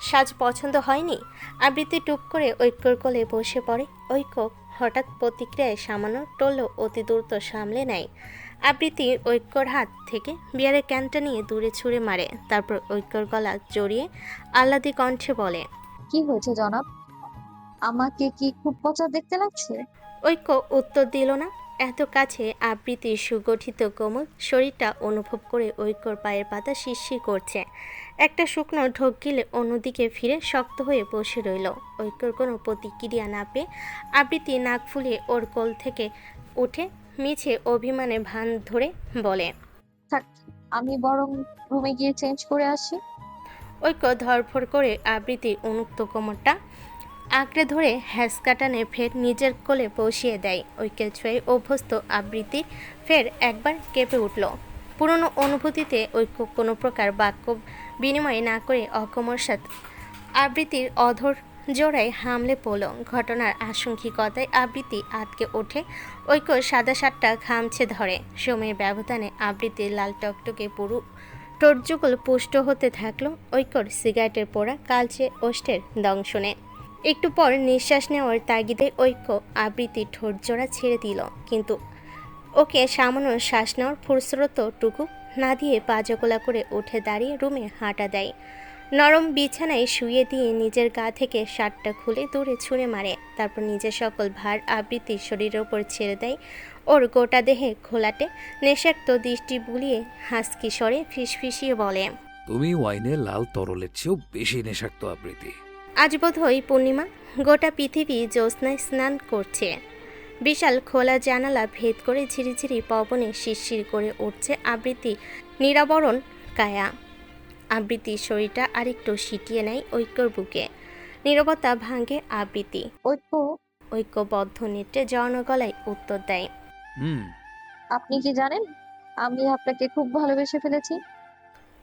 সাজ পছন্দ হয়নি? আবৃত্তি টুপ করে ঐক্যর কোলে বসে পড়ে। ঐক্য হঠাৎ প্রতিক্রিয়ায় সামান্য টলল অতি দ্রুত সামলে নেয়। আবৃত্তি ঐক্যর হাত থেকে বিয়ারের ক্যানটা নিয়ে দূরে ছুঁড়ে মারে। তারপর ঐক্যর গলা জড়িয়ে আহ্লাদি কণ্ঠে বলে, কি হয়েছে জনাব? আমাকে কি খুব পচা দেখতে লাগছে? ঐক্য উত্তর দিল না। এত কাছে আবৃত্তির সুগঠিত কোমল শরীরটা অনুভব করে ঐক্যর পায়ের পাতা শিরশির করছে। একটা শুকনো ঢোক গিলে অন্যদিকে ফিরে শক্ত হয়ে বসে রইল। ঐক্যর কোনো প্রতিক্রিয়া না পেয়ে আবৃত্তি নাক ফুলিয়ে ওর কোল থেকে উঠে মিছে অভিমানে ভান ধরে বলে, থাক, আমি বরং রুমে গিয়ে চেঞ্জ করে আসি। ঐক্য ধরফর করে আবৃত্তির উন্মুক্ত কোমরটা আঁকড়ে ধরে হ্যাঁচকা টানে ফের নিজের কোলে বসিয়ে দেয়। ঐক্যের ছুঁয়ে অভ্যস্ত আবৃত্তি ফের একবার কেঁপে উঠল। পুরনো অনুভূতিতে ঐক্য কোনো প্রকার বাক্য বিনিময় না করে অকমর সাথে আবৃত্তির অধর জোড়ায় হামলে পড়ল। ঘটনার আশঙ্কিকতায় আবৃত্তি আটকে ওঠে। ঐক্য সাদা শার্টটা খামছে ধরে। সময়ের ব্যবধানে আবৃত্তির লাল টকটকে পুরু ঠোঁটযুগল পুষ্ট হতে থাকলো ঐক্যর সিগারেটের পোড়া কালচে ওষ্ঠের দংশনে। একটু পর নিঃশ্বাস নেওয়ার তাগিদে ঐক্য আবৃত্তির ঠোঁট জোড়া ছেড়ে দিল, কিন্তু ওকে সামান্য শ্বাস নেওয়ার ফুরসতটুকু না দিয়ে পাজকোলা করে উঠে দাঁড়িয়ে রুমে হাঁটা দেয়। নরম বিছানায় শুয়ে দিয়ে নিজের গা থেকে শার্টটা খুলে দূরে ছুঁড়ে মারে। তারপর নিজের সকল ভার আবৃত্তির শরীরের ওপর ছেড়ে দেয়। ওর গোটা দেহে ঘোলাটে নেশাক্ত দৃষ্টি বুলিয়ে হাসকি স্বরে ফিসফিসিয়ে বলে, তুমি ওয়াইনে লাল তরলের চেয়েও বেশি নেশাক্ত আবৃত্তি। আজ বোধহয় পূর্ণিমা। গোটা পৃথিবী জ্যোৎস্নায় স্নান করছে। বিশাল খোলা জানালা ভেদ করে ঝিরিঝিরি পবনে শিরশির করে উঠছে আবৃত্তি নিরাবরণ কায়া। আবৃত্তির শরীরটা আরেকটু সিটিয়ে নেয় ঐক্যর বুকে। নীরবতা ভাঙে আবৃত্তি। ঐক্যবদ্ধ নেত্রে জনগলায় উত্তর দেয়, আপনি কি জানেন আমি আপনাকে খুব ভালোবেসে ফেলেছি?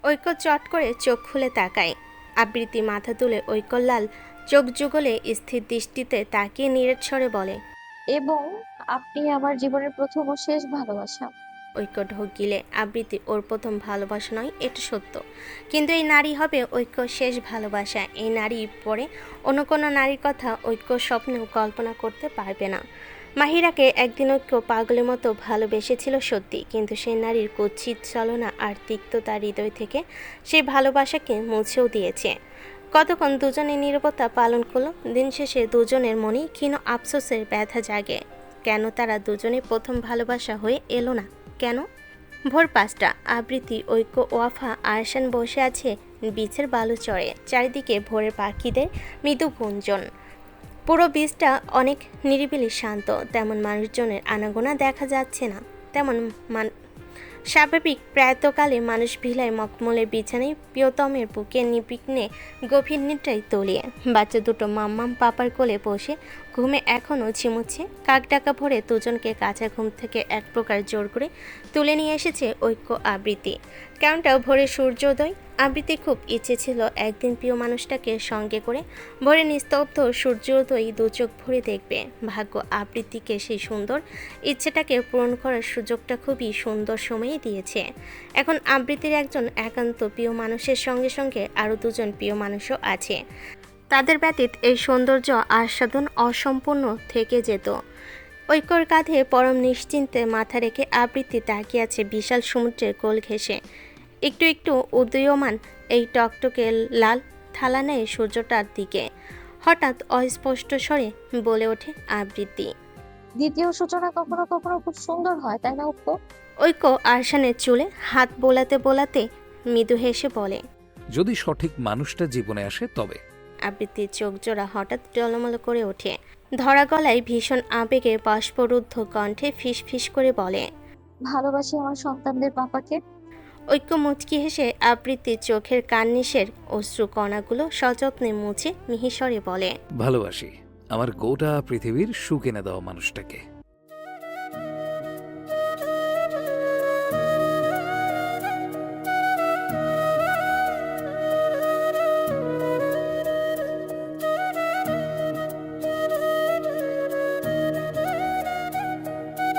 ঐক্য চট করে চোখ খুলে তাকায়। আবৃত্তি মাথা তুলে ঐক্যর লাল চোখ যুগলে স্থির দৃষ্টিতে তাকিয়ে নিরেট স্বরে বলে, এবং আপনি আমার জীবনের প্রথম ও শেষ ভালোবাসা। ঐক্য ঢোক গিলে আবৃত্তি ওর প্রথম ভালোবাসা নয়, এটা সত্য, কিন্তু এই নারী হবে ঐক্য শেষ ভালোবাসা। এই নারী পরে অন্য কোনো নারীর কথা ঐক্য স্বপ্নেও কল্পনা করতে পারবে না। মাহিরাকে একদিন ঐক্য পাগলের মতো ভালোবেসেছিল সত্যি, কিন্তু সেই নারীর কুৎসিত ছলনা আর তিক্ততা হৃদয় থেকে সেই ভালোবাসাকে মুছেও দিয়েছে। কতক্ষণ দুজনে নীরবতা পালন করলো। দিন শেষে দুজনের মনেই ক্ষীণ আফসোসের ব্যথা জাগে। কেন তারা দুজনে প্রথম ভালোবাসা হয়ে এলো না? কেন? ভোর 5টা। আবৃত্তি, ঐক্য, ওয়াফা, আরশান বসে আছে বীচের বালু চড়ে, চারিদিকে ভোরের পাখিদের মৃদু গুঞ্জন। পুরো বীচটা অনেক নিরিবিলি শান্ত, তেমন মানুষজনের আনাগোনা দেখা যাচ্ছে না। তেমন স্বাভাবিক প্রাতকালে মানুষ ভিলায় মখমলের বিছানায় প্রিয়তমের বুকে নিবিঘ্নে গভীর নিদ্রায় তলিয়ে, বাচ্চা দুটো মাম্মাম পাপার কোলে বসে ঘুমে এখনও ঝিমুচ্ছে। কাকডাকা ভরে দুজনকে কাঁচা ঘুম থেকে এক প্রকার জোর করে তুলে নিয়ে এসেছে ঐক্য আবৃত্তি। কারণটা ভোরে সূর্যোদয়। আবৃত্তি খুব ইচ্ছে ছিল একদিন প্রিয় মানুষটাকে সঙ্গে করে ভোরে নিস্তব্ধ সূর্যোদয় দু চোখ ভরে দেখবে। ভাগ্য আবৃত্তিকে সেই সুন্দর ইচ্ছেটাকে পূরণ করার সুযোগটা খুবই সুন্দর সময়ে দিয়েছে। এখন আবৃত্তির একজন একান্ত প্রিয় মানুষের সঙ্গে সঙ্গে আরও দুজন প্রিয় মানুষও আছে। তাদের ব্যতীত এই সৌন্দর্য আস্বাদন অসম্পূর্ণ থেকে যেত। ঐক্যর কাঁধে পরম নিশ্চিন্তে মাথা রেখে আবৃত্তি তাকিয়ে আছে বিশাল সমুদ্রের কোল ঘেঁষে একটু একটু উদীয়মান এই টকটকে লাল থালা নেয় সূর্যটার দিকে। হঠাৎ অস্পষ্ট স্বরে বলে ওঠে আবৃত্তি, দ্বিতীয় সূচনা কখনো কখনো খুব সুন্দর হয়, তাই না অপু? ঐক্য আরশানের চুলে হাত বোলাতে বোলাতে মৃদু হেসে বলে। যদি সঠিক মানুষটা জীবনে আসে তবে। আবৃত্তির চোখ জোড়া হঠাৎ টলমল করে ওঠে। ধরা গলায় ভীষণ আবেগে বাষ্পরুদ্ধ কণ্ঠে ফিস ফিস করে বলে, ভালোবাসি আমার সন্তানদের পাপাকে। ঐক্য মুচকি হেসে আবৃত্তির চোখের কান্নিসের অশ্রু কণাগুলো সযত্নে মুছে মিহিস্বরে বলে, ভালোবাসি আমার গোটা পৃথিবীর সুখ এনে দেওয়া মানুষটাকে।